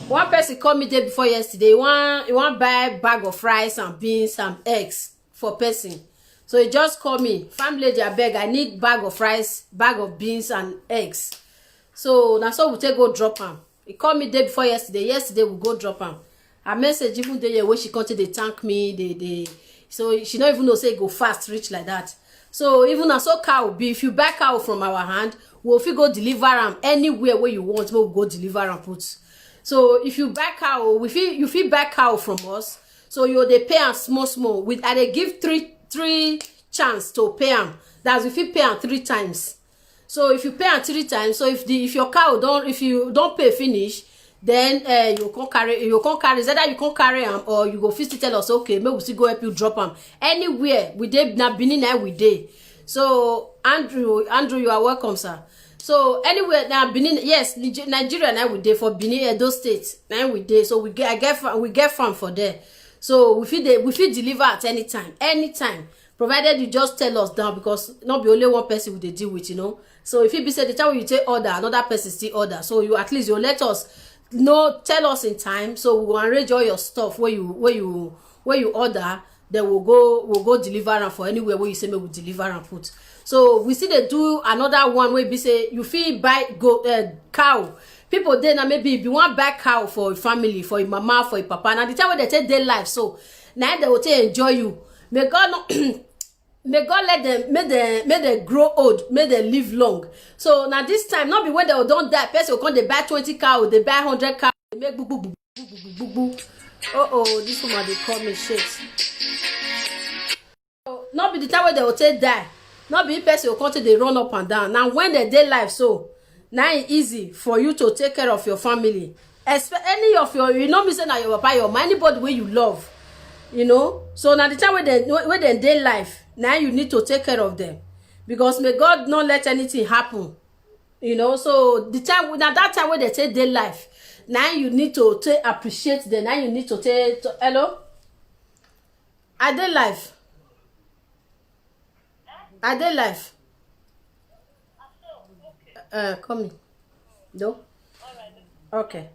One person called me day before yesterday. He want buy bag of rice and beans and eggs for person. So he just called me, family lady, abeg, I need bag of rice, bag of beans and eggs. So na so we take go drop am. He called me day before yesterday. Yesterday we go drop am. Her message even dey here wey she come to dey thank me. They so she don't even know say go fast reach like that. So even na so cow be, if you buy cow from our hand, we'll fit go deliver am anywhere where you want. We'll go deliver am put. So if you buy cow, you fit buy cow from us. So you dey pay am small. With I dey give three chance to pay am. That's if you pay am 3 times. So if you pay am 3 times, so if your cow if you don't pay finish, then you can't carry either you can't carry am or you go fit tell us, okay, maybe we still go help you drop am anywhere. We dey na Benin na we dey. So Andrew, you are welcome, sir. So anywhere now Benin, yes, Nigeria now we dey for Benin, Edo State now we dey. So we get farm for there. So we fit deliver at anytime, provided you just tell us down, because not be only one person we dey deal with, you know. So if it be say the time when you take order, another person still order, so you at least you let us know, tell us in time, so we will arrange all your stuff where you order. Then we'll go deliver am for anywhere where you say me we deliver and put. So we see they do another one where be say you fit buy cow. People then maybe if you want buy cow for your family, for your mama, for your papa, now the time when they take their life, so now they will take enjoy you. May God not may God let them make them grow old, make them live long. So now this time, not be when they don't die, person will come, they buy 20 cow, they buy 100 cow, they make boo boo boo boo boo boo boo. Oh, this woman they call me shit. So, not be the time when they will take die. Not be person will come to they run up and down. Now when they day life, so now it's easy for you to take care of your family. Any of your, you know me say now your papa, your anybody where you love, you know. So now the time when they day life, now you need to take care of them, because may God not let anything happen, you know. So the time now that time when they take their life, now you need to appreciate them. Now you need to take hello. Are they life? Are they life? Coming. No? Okay.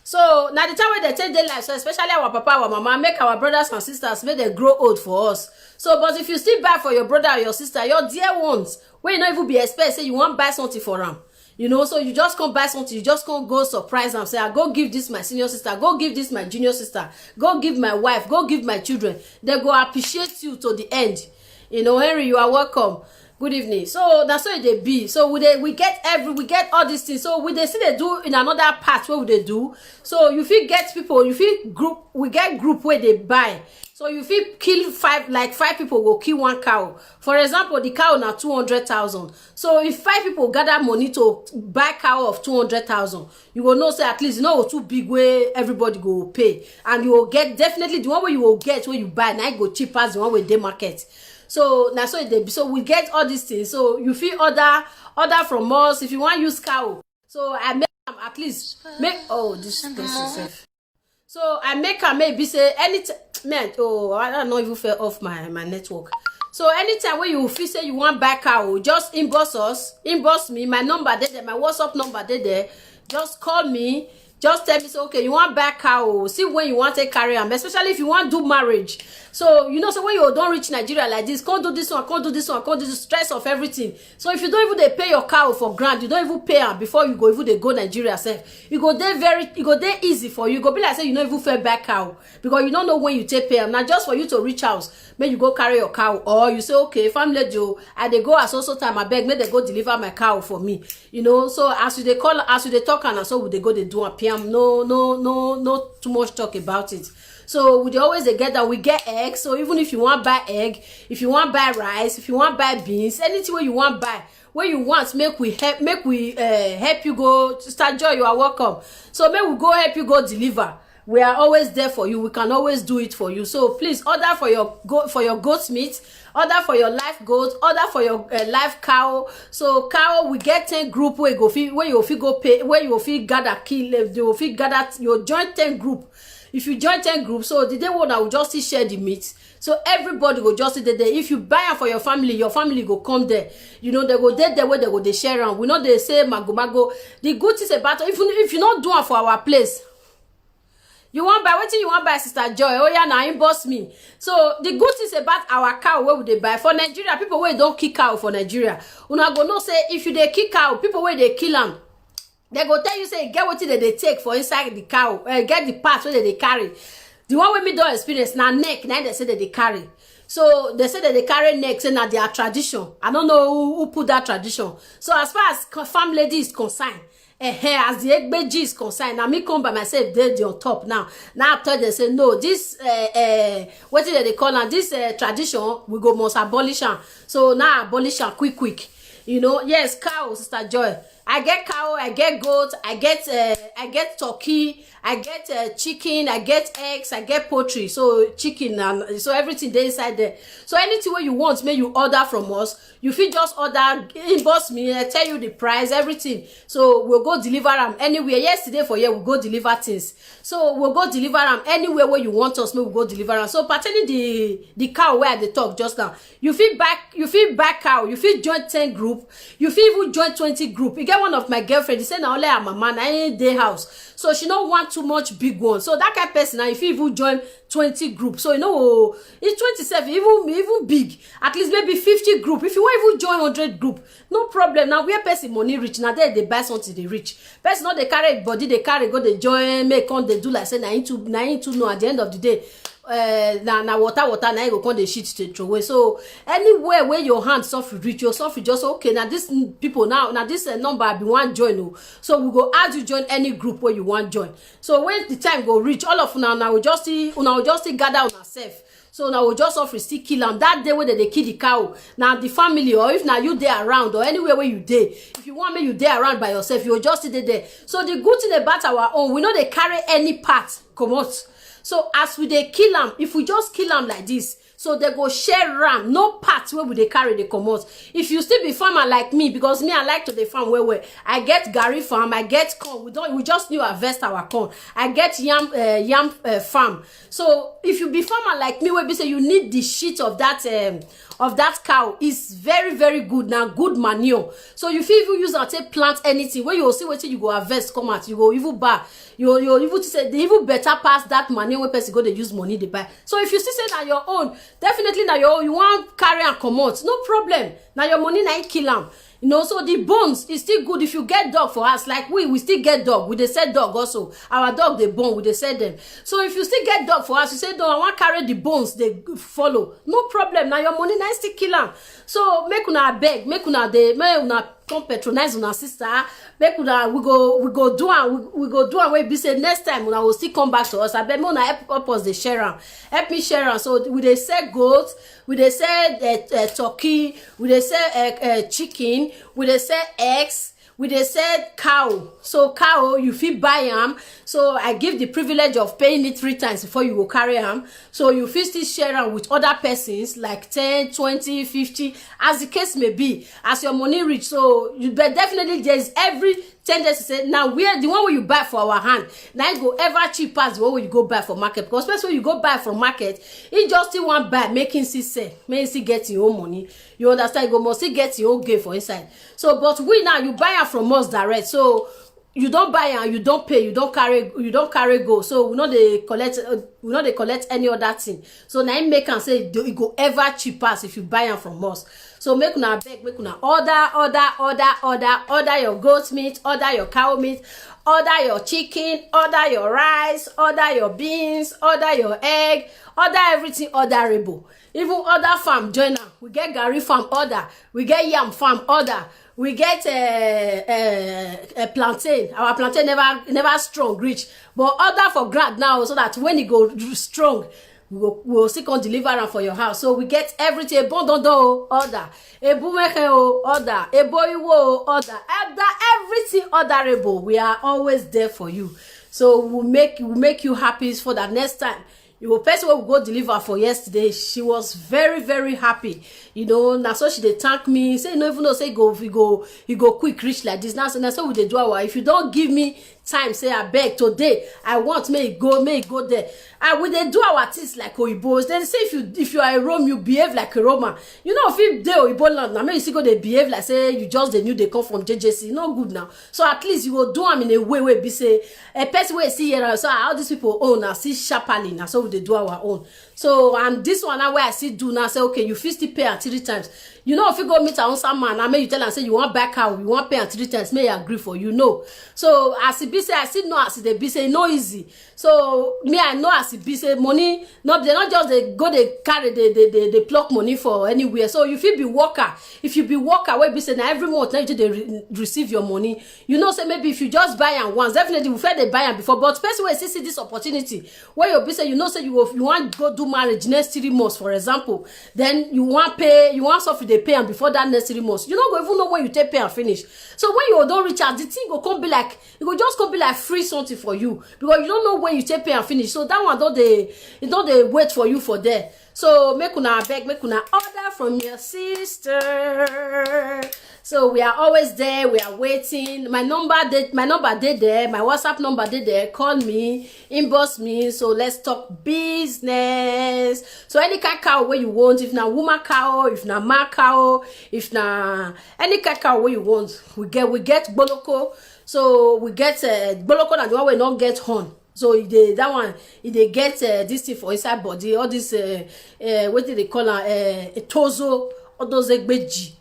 So now the time when they take their life, so especially our papa, our mama, make our brothers and sisters, make them grow old for us. So but if you still buy for your brother or your sister, your dear ones, when you not even be expect, say you want buy something for them, you know, so you just can't buy something, you just can't go surprise them, say I go give this my senior sister, go give this my junior sister, go give my wife, go give my children. They go appreciate you to the end. You know, Henry, you are welcome. Good evening. So that's why they be. So we get all these things. So they see they do in another part where they do. So you feel get people, you feel group, we get group where they buy. So you feel kill five people will kill one cow. For example, the cow now 200,000. So if 5 people gather money to buy cow of 200,000, you will know say at least you know too big way everybody go pay, and you will get definitely the one where you will get when you buy now go cheaper as the one where they market. So now so we get all these things. So you feel order from us if you want use cow. So I make them at least make this person safe. So I make her maybe say anytime, man. Oh, I don't know if you fell off my network. So anytime when you feel say you want buy cow, just inbox me. My number there, my WhatsApp number there. Just call me. Just tell me, so okay, you want buy cow, see when you want to carry them, especially if you want to do marriage. So you know, so when you don't reach Nigeria like this, can't do this one, can't do this one, can't do the stress of everything. So if you don't even they pay your cow for grant, you don't even pay them before you go even they go Nigeria self. You go there easy for you. You go be like say you don't even fair back cow, because you don't know when you take pay them. Now just for you to reach out, may you go carry your cow, or you say okay, family Joe, I they go at so time I beg, may they go deliver my cow for me. You know, so as you they call, as you they talk, and so they go they do a PM. No too much talk about it. So we always get that we get eggs. So even if you want buy egg, if you want buy rice, if you want buy beans, anything where you want buy, where you want, make we help you go start joy. You are welcome. So make we go help you go deliver. We are always there for you. We can always do it for you. So please order for your goat meat, order for your live goat, order for your live cow. So cow, we get 10 group where you go pay, where you feel gather kill, you feel gather your joint 10 group. if you join 10 groups, so the day one I will just share the meat. So everybody go just sit there. If you buy am for your family go come there. You know, they go there where they go they share am. We know they say mago. The good thing about if you not do am for our place, you want buy wetin you want buy, Sister Joy? Oh yeah, now inbox me. So the good thing about our cow, where would they buy for Nigeria? People where don't kill cow for Nigeria, una go no say if you dey kill cow, people where they kill am, they go tell you say get wetin they take for inside the cow, get the parts where they carry. The one wey me don experience na neck, na they say that they carry. So they say that they carry neck, say na their tradition. I don't know who put that tradition. So as far as farm lady is concerned, as the Egbeji is concerned, now me come by myself there on top now. Now after they say no, this what did they call it? This tradition we go must abolish am. So now abolish am quick. You know, yes, cow, Sister Joy. I get cow, I get goat, I get turkey, I get chicken, I get eggs, I get poultry. So chicken and so everything there inside there. So anything where you want, may you order from us. You fit just order, inbox me, I tell you the price, everything. So we'll go deliver them anywhere. Yesterday for you, we'll go deliver things. So we'll go deliver them anywhere where you want us, we'll go deliver them. So pertaining the cow where they talk just now, you fit back cow, you fit join 10 group, you fit even join 20 group. You get one of my girlfriend, he said na only her mama na in day house, so she don't want too much big one. So that kind of person, now if you even join 20 group, so you know it's 27, even big, at least maybe 50 group. If you want even join 100 group, no problem. Now where person money rich, now there they buy something they rich. Person not they carry body, they carry go they join, make on they do like say na into know at the end of the day. Na water na you go come the shit to throw away. So anywhere where your hand suffer reach, your suffer just okay. Now this people now this number be one join. So we go add you join any group where you want join. So when the time go reach, all of now we just see gather on ourselves. So now we just offer still kill them that day where they kill the cow. Now the family, or if now you there around or anywhere where you there, if you want me you there around by yourself, you just sit there. So the good thing about our own, we know they carry any part come out. So as we they kill them, if we just kill them like this, so they go share ram, no parts where would they carry the comot. If you still be farmer like me, because me I like to the farm where I get Gary farm, I get corn. We just need to harvest our corn. I get yam farm. So if you be farmer like me, where we say you need the shit of that cow is very very good now, good manure. So if you even use and take plant anything where you will see what you go harvest come out, you go even buy. You even say they even better pass that manure where person go they use money they buy. So if you still say that your own, definitely now your own, you want carry and come out, no problem. Now your money na kill them. You know, so the bones is still good. If you get dog for us, like we still get dog. We they sell dog also. Our dog they bone, we they sell them. So if you still get dog for us, you say, no, I want carry the bones, they follow. No problem. Now your money na still kill them. So make una beg, make una come patronize una sister. Make una we go do and we be say next time una will still come back to us. I bet me una help us the share am. Help me share am. So we they sell goat, we they sell turkey, we they sell chicken, we dey sell eggs, we dey sell cow. So cow you fit buy am. So I give the privilege of paying it 3 times before you go carry am. So you fit still share am with other persons like 10, 20, 50 as the case may be, as your money reach. So you but definitely there's every tendency to say now where the one where you buy for our hand now it go ever cheap as the one where you go buy for market, because especially when you go buy from market, it just still want buy making see sell, make you still get your own money. You understand? You go must still get your own gain for inside. So but we now you buy am from us direct. So you don't buy and you don't pay, you don't carry go. So we know they collect any other thing. So now it make am say it go ever cheaper if you buy am from us. So make una beg, make una order your goat meat, order your cow meat, order your chicken, order your rice, order your beans, order your egg, order everything orderable. Even other farm join am. We get Gary farm order, we get yam farm order. We get a plantain. Our plantain never strong reach, but order for ground now so that when it go strong, we'll still come deliver them for your house. So we get everything. Bondondo order, a bumeke order, a boiwo order, everything orderable. We are always there for you. So we'll make you happy for that next time You go person wey we go deliver for yesterday, she was very very happy. You know, na so she dey thank me, say you no even know say you go quick reach like this. Now so we dey do our, if you don't give me time, say abeg today I want may e go there. And we dey do our things like oyibos. Then say if you are a Rome, you behave like a Roman. You know, if you dey oyibo land now, make you still go dey behave like say you just dey new dey come from JJC. No good now. So at least you go do am in a way wey be say a person wey see here, so how these people own na see sharply na so we dey do our own. So and this one now where I see do now, say okay, you fit still pay am 3 times. You know, if you go meet our own man, I may you tell am say you want back cow, you want pay am 3 times, may you agree for you know. So as it be say, I still know as it be say no easy. So me I know as it be say money, no, they not just they go they carry they pluck money for anywhere. So you feel be worker. If you be worker, where be say now every month now you they receive your money. You know, say maybe if you just buy am once, definitely we feel they buy am before. But person will see this opportunity where you be say you know say you want go do marriage next 3 months, for example, then you want pay, you want something they pay and before that next 3 months, you don't go even know when you take pay and finish. So when you don't reach out, the thing go come be like, it go just come be like free something for you because you don't know when you take pay and finish. So that one don't they wait for you for there. So make una beg, make una order from your sister. So we are always there, we are waiting. My number did there, my WhatsApp number did there. Call me, inbox me. So let's talk business. So any cow where you want, if na woman cow, if na man cow, if na any cow where you want, we get boloko. So we get boloko and the one we not get horn. So that one, if they get this thing for inside body, all this what do they call a tozo, all those egbeji,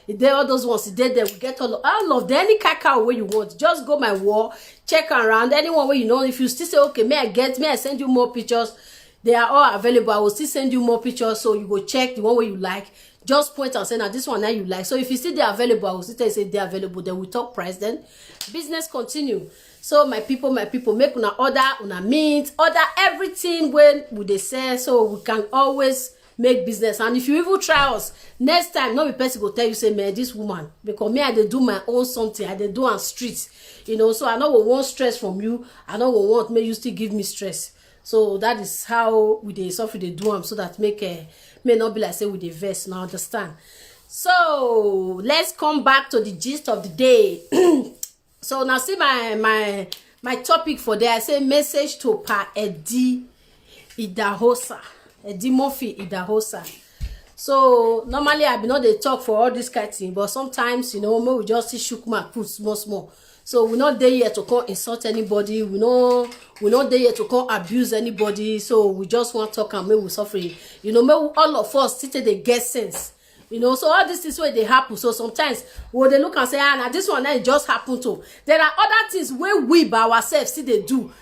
there all those ones there we get all of the any cacao where you want. Just go my wall, check around anyone where you know. If you still say okay, may I send you more pictures, they are all available. I will still send you more pictures, so you go check the one where you like. Just point and say now this one now you like. So if you see they're available, I will still tell you say they're available. Then we talk price. Then business continue. So my people, make una order, una mint, order everything when we they sell, so we can always make business. And if you even try us next time, no be person go tell you say man this woman, because me I dey do my own something, I dey do on street, you know. So I know we want stress from you, I know we want may you still give me stress. So that is how we dey suffer they do them, so that may not be like say we dey vex. Now understand. So let's come back to the gist of the day. So now see my topic for there. I say message to Pa Eddie Idahosa. Eddie Murphy Idahosa. So normally I be not they talk for all this kind of thing, but sometimes you know we just see shook my put small. So we're not there yet to come insult anybody. We're not there yet to come abuse anybody. So we just want to talk and maybe we suffer. You know, maybe all of us sit they get sense. You know, so all this is where they happen. So sometimes when they look and say, ah, now this one now it just happened to. There are other things where we by ourselves see they do.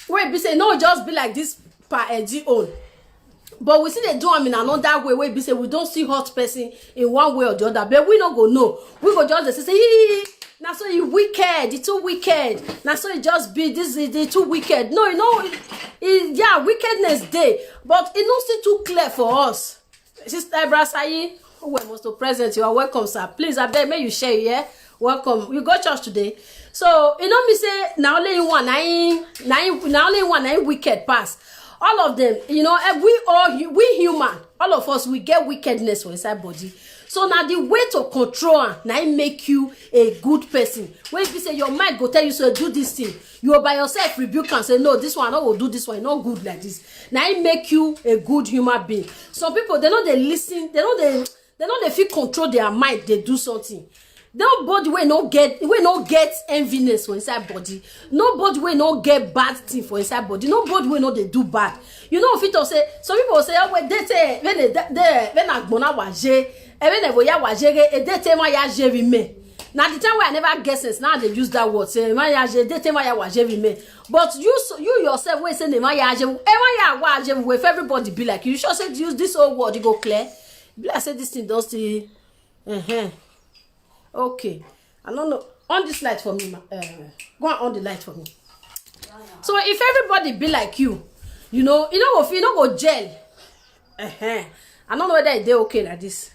Where be say no, just be like this Pa Eddie own. But we see they do them in another way. Where be say we don't see hot person in one way or the other. But we not go know. We go just say, now so you wicked, it's too wicked. Now so it just be this is the too wicked. No, you know, yeah, wickedness day, but it not still too clear for us. Sister Ibrasayi, who are most present, you are welcome, sir. Please, I beg, may you share, yeah? Welcome. You go church today. So, you know me say, now only one, wicked pass. All of them, you know, we human, all of us, we get wickedness for inside body. So now the way to control now make you a good person. When you say your mind go tell you so do this thing, you by yourself rebuke and say no, this one I will do this one, not good like this. Now it make you a good human being. Some people they know they listen, they know they feel control their mind, they do something. Nobody will not get enviness for inside body. Nobody will not get bad thing for inside body. Nobody will not they do bad. You know if it say some people say oh when they say when agbona waje even if ya wajere e dey tema ya jeri me. Now the time where I never guess it, now they use that word say ma ya je dey tema ya wajeri me. But you yourself when say ma ya je ya waje with everybody be like you sure say use this old word you go clear. Be like say this thing does the okay. I don't know. On this light for me, go on the light for me. So if everybody be like you know, if you don't go jail, I don't know whether they okay like this.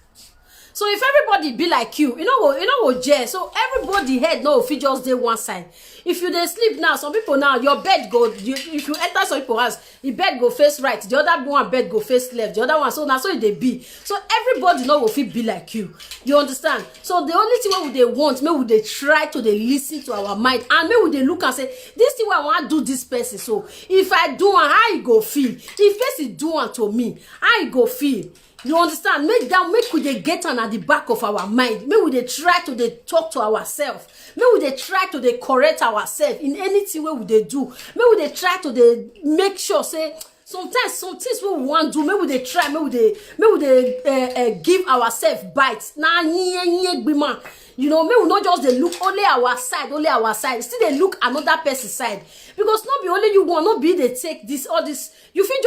So if everybody be like you know go so everybody head no fit just dey one side. If you dey sleep now, some people now your bed go if you enter some people house, the bed go face right, the other one bed go face left, the other one, so now so they be. So everybody no go fit be like you. You understand? So the only thing we dey want, make we dey try to dey listen to our mind, and make we dey look and say, this thing wey I want do this person, so if I do am, how e go feel? If person do am to me, how e go feel? You understand? Make we dey get am at the back of our mind. Make we dey try to dey talk to ourselves. Make we dey try to dey correct ourselves in anything wey we dey do. Make we dey try to dey make sure say sometimes some things wey we wan do, make we dey try, make we dey give ourselves bites. Na nye gbima. You know, make we not just dey look only our side, still dey look another person's side, because not be only you want, not be they take this all this. You feel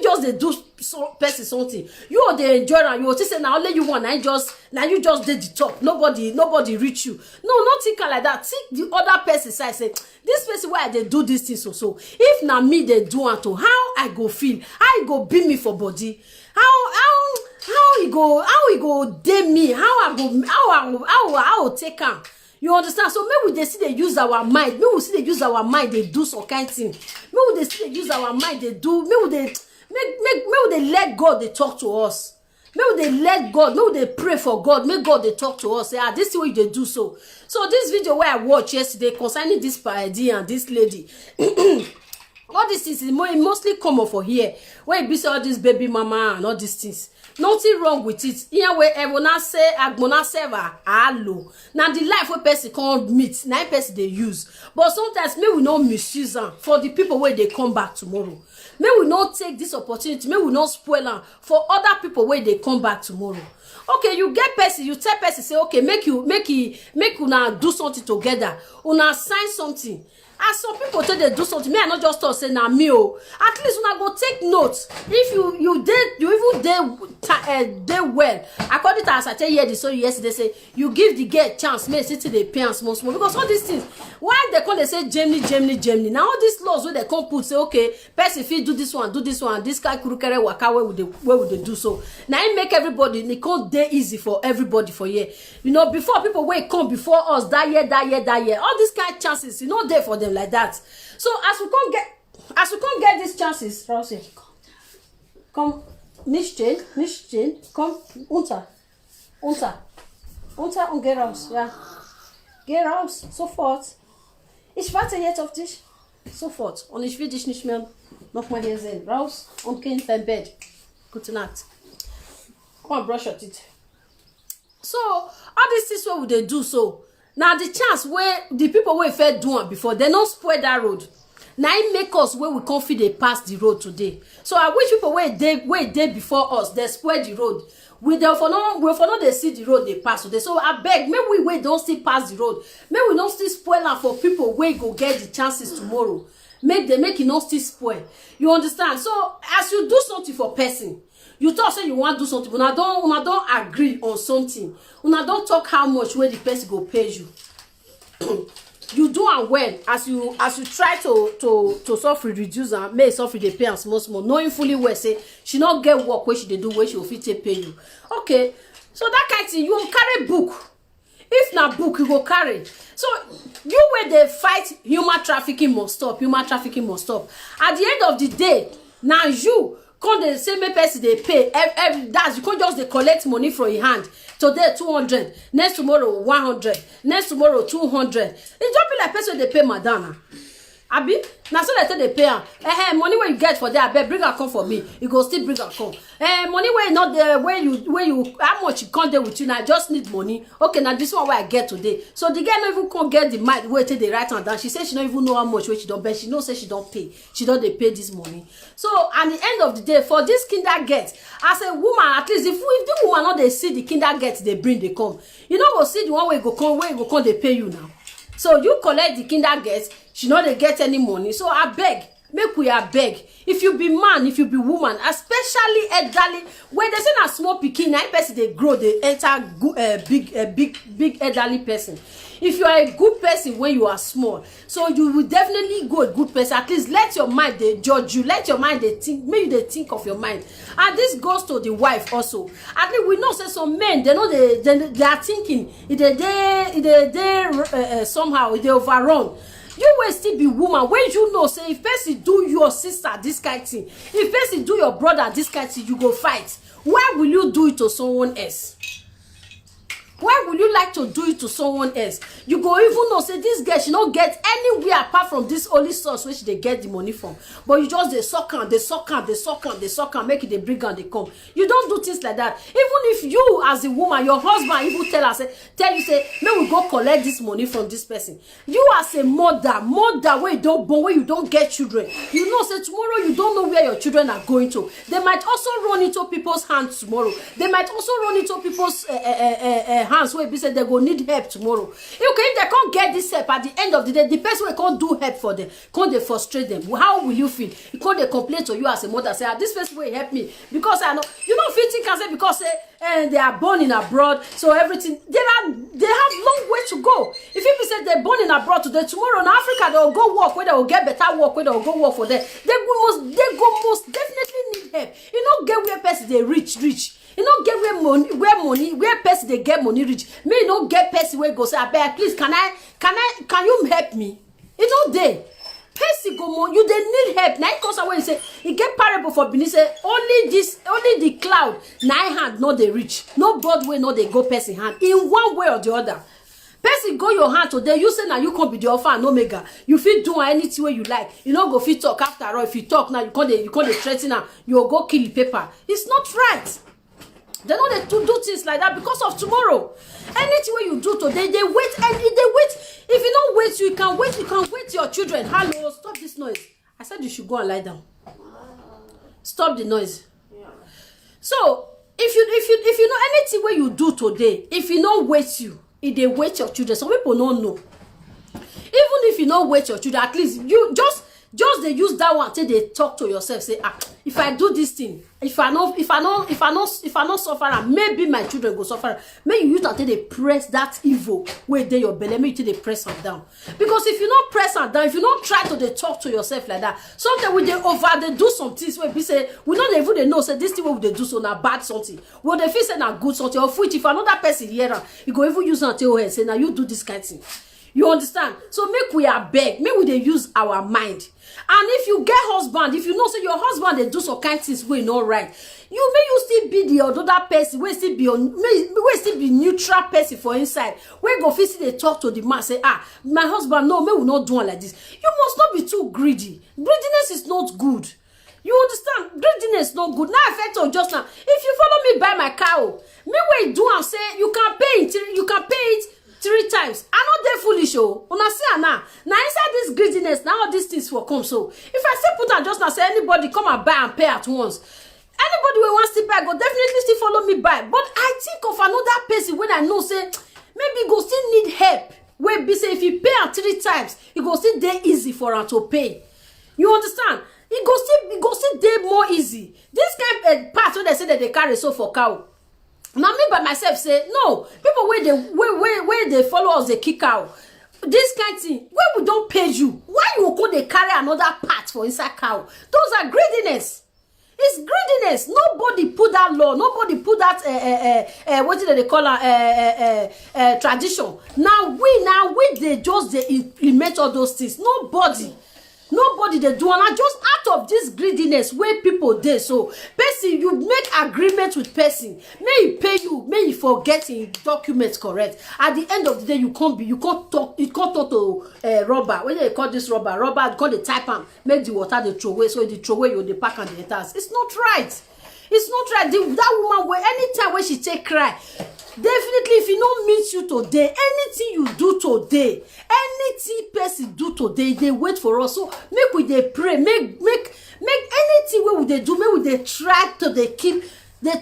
just they do person something, you or they enjoy, and you will say now only you want, now you just did the top, nobody reach you. No, not think like that. Think the other person side, say this person why they do this thing so if na me they do it to, how I go feel, how it go be me for body, how e go dey me, how I go take am. You understand? So maybe we still use our mind, maybe we still use our mind, they do some kind thing, maybe we still use our mind, they do, maybe they let God they talk to us, maybe they let God, maybe they pray for God, make God they talk to us, say this is what they do. So this video where I watched yesterday concerning this party and this lady all these things is mostly common for here, where you be say all this baby mama and all these things. Nothing wrong with it. Here where everyone say agbona server hello. Now the life where person can't meet, now person they use. But sometimes may we not misuse them for the people where they come back tomorrow. May we not take this opportunity, may we not spoil them for other people where they come back tomorrow. Okay, you get person, you tell person say okay, make una do something together, una sign something. As some people tell they do something, me I not just talk say na me o. At least una go take notes. If you even dey well. According to as I tell you the story yesterday, say you give the girl chance, may sit the pay and small because all these things. Why they come they say Germany. Now all these laws where they come put say okay, person fit do this one, this guy kurukere waka where would they do so. Now it make everybody they can't dey easy for everybody for year. You know, before people wey come before us that year, all these kind of chances, you know, there for them like that. So as we can't get these chances, Rosie, come, nicht stehen, komm, unter und geh raus, ja, geh raus, sofort. Ich warte jetzt auf dich, sofort, und ich will dich nicht mehr noch mal hier sehen. Raus und geh in dein Bett. Gute Nacht. Come and brush your teeth. So all these things what would they do so? Now the chance where the people wey first do it before, they not spoil that road. Now it make us where we can't fit they pass the road today. So I wish people where they before us, they spoil the road. We for no they see the road they pass today. So I beg, maybe we don't still pass the road. Maybe we don't still spoil am for people where go get the chances tomorrow. Make it not still spoil. You understand? So as you do something for person, you talk say you want to do something, una don't agree on something. Una don't talk how much where the person go pay you. You do am well as you try to suffer reduce and make suffer dey pay am small, knowing fully well say she not get work where she dey do where she will fit take pay you. Okay, so that kind of thing, you will carry book. If na book you go carry. So you where they fight human trafficking must stop. At the end of the day, now you come dey say make person dey pay that you can't just dey collect money from your hand. Today 200, next tomorrow 100, next tomorrow 200. It just be like person they pay Madonna. Abi, now so they pay am. Money where you get for there, bring a come for me. You go still bring a come. Money where not there, where you how much you can't there with you now. I just need money. Okay, now this one where I get today. So the girl not even can't get the mind where take the right hand down. She said she don't even know how much where she don't pay. She know say she don't pay. She don't they pay this money. So at the end of the day, for this kinder get, as a woman, at least if the woman not they see the kinder get, they bring they come. You know go see the one where you go come they pay you now. So you collect the kinder get, she not they get any money. So I beg, make we beg. If you be man, if you be woman, especially elderly, when they say a small pikin, 9 person they grow, they enter big elderly person. If you are a good person when you are small, so you will definitely go a good person. At least let your mind they judge you, let your mind they think, maybe they think of your mind. And this goes to the wife also. At least we know say some men, they know they are thinking they somehow they overrun. You will still be woman when you know say if person do your sister this kind of thing, if person do your brother this kind of thing, you go fight. Why will you do it to someone else? Why would you like to do it to someone else? You go even know say this girl she not get anywhere apart from this only source which they get the money from. But you just they suck and make it they bring and they come. You don't do things like that. Even if you as a woman, your husband even tell you say, may we go collect this money from this person. You as a mother where you don't born, where you don't get children, you know say tomorrow you don't know where your children are going to. They might also run into people's hands tomorrow. They might also run into people's hands where be say they go need help tomorrow. Okay, if they can't get this help at the end of the day, the person will can't do help for them, can't they frustrate them? How will you feel? You can't they complain to you as a mother, say, this person will help me because I know you know fitting can say because they are born in abroad, so everything they have long way to go. If people say they're born in abroad today, tomorrow in Africa they'll go work where they'll get better work, where they'll go work for them. They most definitely need help. You know, get where person they rich. You know, get where person they get money rich. Me you know get person where go say, I please can you help me? You know they person go more, you they need help. Now because when you say you get parable for Benin say only the cloud, nine hand not they reach. No broad way not they go person hand in one way or the other. Person go your hand today, you say now you can't be the alpha and omega. You feel do anything way you like. You know go fit talk after all. If you talk now, you can't threaten now. You'll go kill the paper. It's not right. They know they to do things like that because of tomorrow. Anything what you do today, they wait and they wait. If you don't wait, you can wait your children. Hello, stop this noise. I said you should go and lie down. Stop the noise. Yeah. So if you know anything what you do today, if you don't wait if they wait your children, some people don't know. Even if you don't wait your children, at least you just they use that one till they talk to yourself, say, if I do this thing, if I not suffer, and maybe my children go suffer. May you use until they press that evil where they your belly, maybe they press them down. Because if you not press them down, if you not try to they talk to yourself like that, sometimes when they do some things where we say we not even they know say this thing what they do so now bad something. Well they feel say now good something, or which if another person here, you go even use until say now you do this kind of thing. You understand? So make we are beg, make we they use our mind. And if you get husband, if you know say your husband they do some kind of things way not right, you still be the other person, we still be neutral person for inside. We go physically they talk to the man, say, my husband, no, me will not do one like this. You must not be too greedy. Greediness is not good. You understand? Greediness is not good. Now effect on just now. If you follow me buy my cow, me wait do and say you can pay it 3 times. I'm not that foolish, Una see now inside this greediness, now all these things will come. So if I say put on just now, say anybody come and buy and pay at once. Anybody who wants to buy go definitely still follow me buy. But I think of another person when I know say maybe go still need help. Where be say if you pay at 3 times, it go still day easy for her to pay. You understand? It go still day more easy. This kind of part where they say that they carry so for cow. Now me by myself say no. People where they follow us they kick out. This kind of thing where we don't pay you. Why you go they carry another part for inside cow? Those are greediness. It's greediness. Nobody put that law. Nobody put that what did they call tradition. Now we they just they implement all those things. Nobody they do, and I just out of this greediness where people they so person you make agreement with person, may he pay you, may he forget in documents correct. At the end of the day, you can't talk to rubber. When they call this rubber, call the type and make the water the throw away, so the throw away you the pack and the enters. It's not right. It's not right. That woman where anytime when she take cry. Definitely, if you don't meet you today, anything you do today, anything person do today, they wait for us. So make we they pray, make anything where they do, make we they try to they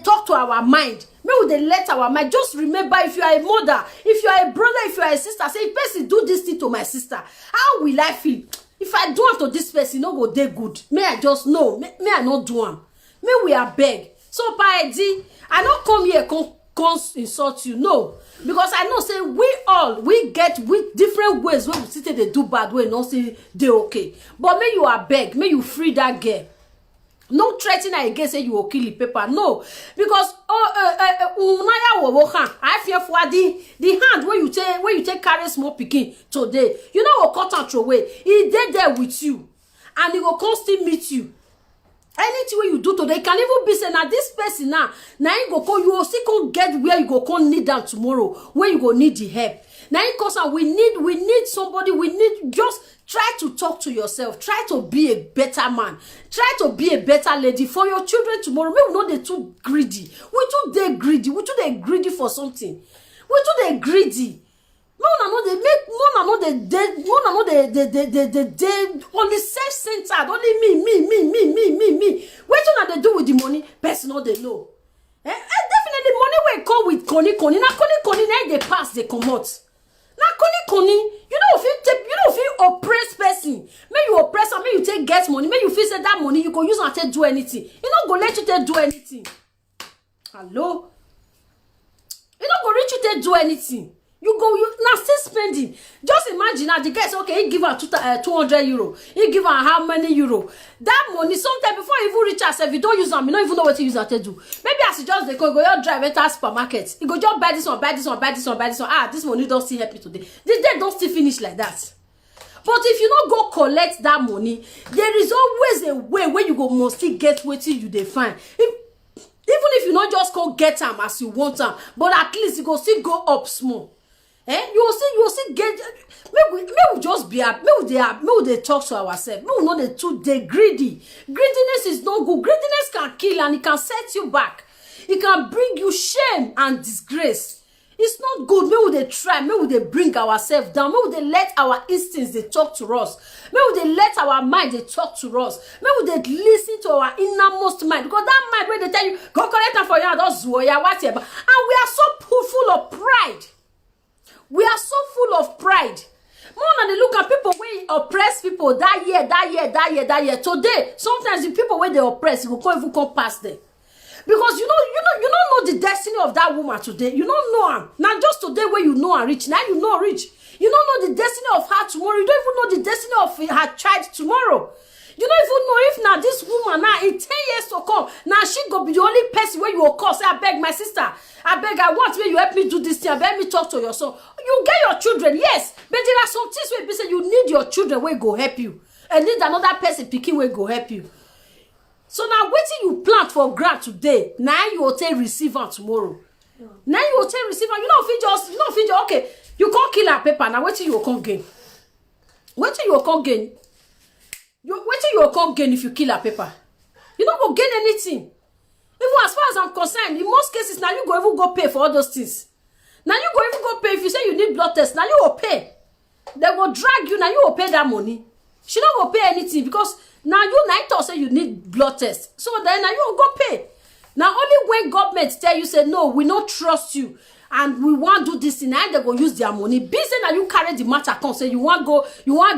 talk to our mind. Make we they let our mind. Just remember, if you are a mother, if you are a brother, if you are a sister, say if person do this thing to my sister, how will I feel? If I do it to this person, no go they good. May I just know? May I not do one? May we are beg. So Paedi, I not come here come insult you. No, because I know say we get with different ways when we see they do bad way, not say they okay. But may you beg, may you free that girl. No threatening her again say you will kill the paper. No, because I fear for the hand when you take carry small pikin today. You know what cut and throw away. He dead there with you, and he will come still meet you. Anything you do today can even be say now this person now you go call you will still come get where you go come need them tomorrow when you go need the help. Now because we need somebody, we need just try to talk to yourself, try to be a better man, try to be a better lady for your children tomorrow. Maybe not they too greedy. We too they greedy for something. We too they greedy. Mona no they only self-centered, only me. What do they do with the money? Person no they know. Definitely money will come with Connie. Na Connie they pass, they come out. Na Connie. You know if you oppress person, may you oppress and may you take get money, may you feel say that money you go use and take do anything. You not go let you take do anything. Hello? You not go reach you take do anything. You now still spending. Just imagine now the guy say, okay, he give her 200 euro. He give her how many euro? That money, sometimes before you even reach herself, you don't use them, you don't even know what you use her to do. Maybe as you just go your drive enter supermarket. You go just buy this one. Ah, this money don't still help you today. This day don't still finish like that. But if you don't go collect that money, there is always a way where you go must still get what you define. Even if you not just go get them as you want them, but at least you go still go up small. You will see get. Maybe we just be up. Maybe they talk to ourselves. Maybe not the two. They greedy. Greediness is not good. Greediness can kill and it can set you back. It can bring you shame and disgrace. It's not good. Maybe they try. Maybe they bring ourselves down. Maybe they let our instincts they talk to us. Maybe they let our mind they talk to us. Maybe they listen to our innermost mind, because that mind where they tell you go collect them for you and just whatever. And we are so full of pride. We are so full of pride. More than they look at people where oppress people that year. Today, sometimes the people where they oppress, you can't even come past them. Because you don't know the destiny of that woman today. You don't know her. Now just today where you know her rich, now you know rich. You don't know the destiny of her tomorrow. You don't even know the destiny of her child tomorrow. You don't even know if now this woman now in 10 years to come, now she go be the only person where you will call. Say, I beg my sister, I beg, I want where you help me do this thing, I beg me talk to your son. You get your children, yes, but there are some things where you say you need your children where go help you. And need another person picking where go help you. So now waiting you plant for grant today, now you will take receiver tomorrow. Yeah. Now you will take receiver. You don't feel just okay, you can't kill her paper, now waiting you will come gain. Waiting you will come gain. You will come gain if you kill a paper. You don't go gain anything. Even as far as I'm concerned, in most cases, now you go even go pay for all those things. Now you go even go pay if you say you need blood test. Now you will pay. They will drag you. Now you will pay that money. She don't go pay anything because now you now say you need blood test. So then now you will go pay. Now only when government tell you say no, we don't trust you. And we want to do this thing, and they go use their money. Be say that you carry the matter, come say you want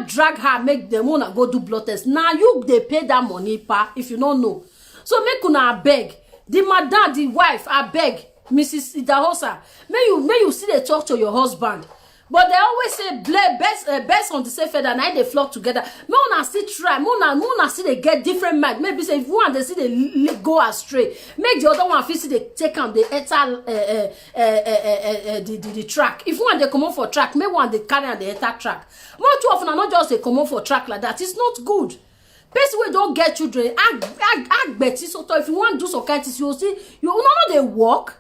drag her, make them wanna go do blood test. Now you they pay that money, pa, if you don't know. So make una beg the madam, the wife, I beg Mrs. Idahosa. May you see they talk to your husband. But they always say best on the same feather, and they flock together. Mona still try. Mona still they get different mind. Maybe say if one they see they go astray, make the other one feel see they take on the enter the track. If one they come on for track, make one they carry on the enter track. More too often, not just they come on for track like that. It's not good. Person wey don't get children, act better. So if you want to do some kind of things, you see you know they work.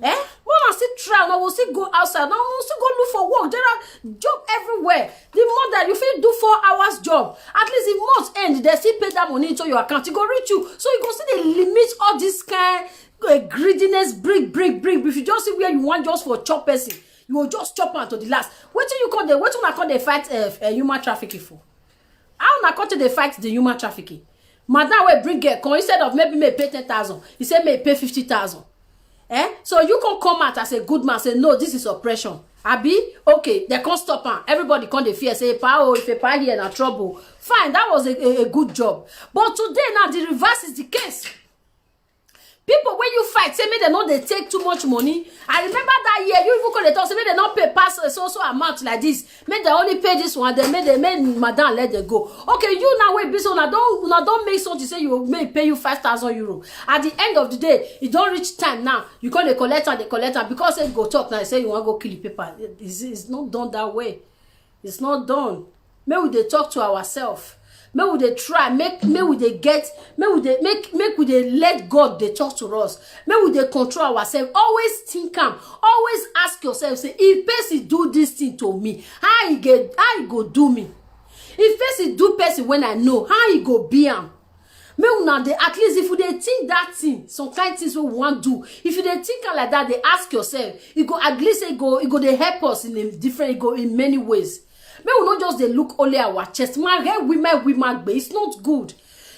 When still try, now we'll still go outside. Now we'll still go look for work. There are jobs everywhere. The mother, you feel do 4 hours job. At least in month's end, they still pay that money into your account. It go reach you. So you go see they limit all this kind greediness, break. If you just see where you want just for chop person, you will just chop on to the last. What do you call they fight human trafficking for? How na call they fight the human trafficking? Madam will bring a con instead of maybe may pay 10,000. He said may pay 50,000. So you can come out as a good man, say no, this is oppression. Abi, okay, they can't stop her. Everybody can't they fear, say, "Pa, if a pa here na trouble." Fine, that was a good job. But today now the reverse is the case. People when you fight say make they know they take too much money. I remember that year you even call the talk say make they not pay pass so amount like this. Make they only pay this one. Then make madam let them go. Okay, you now wait busy una don't make something say you may pay you 5,000 euro. At the end of the day, it don't reach time now. You call the collector because they go talk now. They say you want to go kill the paper. It's not done that way. It's not done. Maybe they talk to ourselves. May we dey try make we dey let God dey talk to us. May we dey control ourselves. Always think am. Always ask yourself, say, if person do this thing to me, how he go do me? If person do person when I know, how he go be am? May una dey at least if you dey think that thing, some kind things we want do. If you dey think am like that, they ask yourself. It go at least it go dey help us in a different in many ways. May we not just they look only our chest. Man, women, it's not good.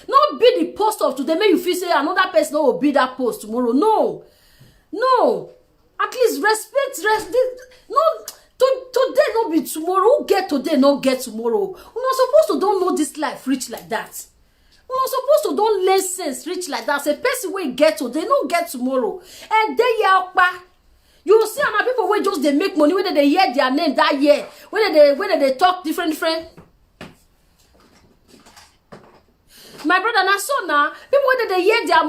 Not be the post of today. May you feel say another person will be that post tomorrow. No. At least respect. No, today not be tomorrow. Who get today, not get tomorrow. We're not supposed to don't know this life rich like that. We're not supposed to don't learn sense rich like that. Say person will get today, not get tomorrow. And they are you will see other people where just they make money when they hear their name that year, when they talk different. My brother and son now, people when they hear their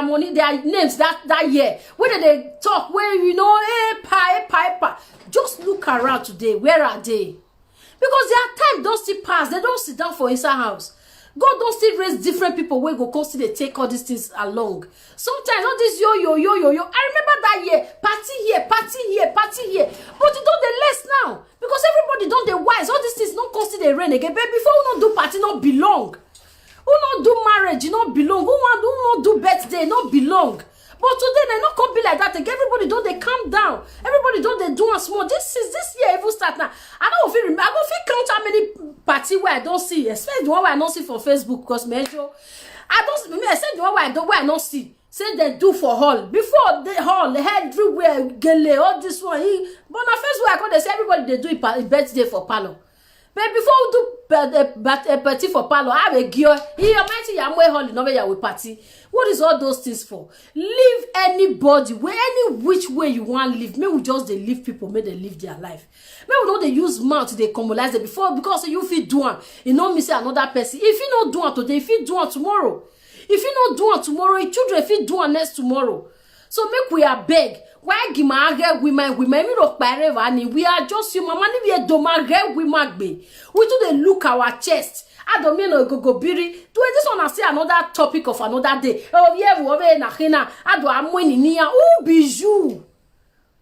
money, their names that year, when they talk, where you know, piper, just look around today. Where are they? Because their time don't still pass. They don't sit down for inside house. God don't still raise different people where go constantly take all these things along. Sometimes all this yo. I remember that year, party here. But it don't the less now. Because everybody don't the wise. All these things not constantly rain again. But before we not do party, not belong. Who not do marriage, not belong. Who not do birthday, not belong. But today they not come be like that again. Everybody don't they calm down. Everybody don't they do a small. This year even start now. I don't feel count how many party where I don't see, especially the one where I don't see for Facebook because measure. I said the one where I don't see. Say they do for hall. Before the hall, they had everywhere gele, all this one. But on Facebook I call they say everybody they do a birthday for palo. But before we do a party for palo, I have a gear. He mighty yamwe hall no way we party. What is all those things for? Leave anybody, any which way you want to live. May we just they leave people, may they live their life. May we don't they use mouth they commonize it before because you feel do one. You know me say another person. If you not do one today, if you do one tomorrow. If you not do one tomorrow, your children if you do one next tomorrow. So make we are beg. Why give women me look by we are just human. Man, if you don't women be. We do they look our chest. I don't mean no go biri. Do this one I say another topic of another day. Oh yeah, we over na hina. I do am when niya. Who be you?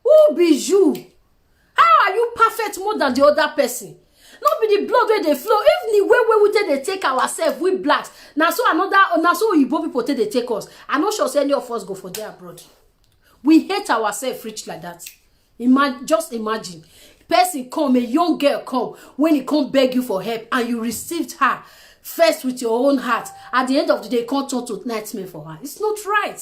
Who be you? How are you perfect more than the other person? Not be the blood where they flow. Even the way we they take ourselves, we blacks. Now so Igbo people they take us. I'm not sure any of us go for their abroad. We hate ourselves rich like that. Just imagine. Person come, a young girl come, when he come beg you for help and you received her first with your own heart. At the end of the day, can't turn to nightmare for her. It's not right.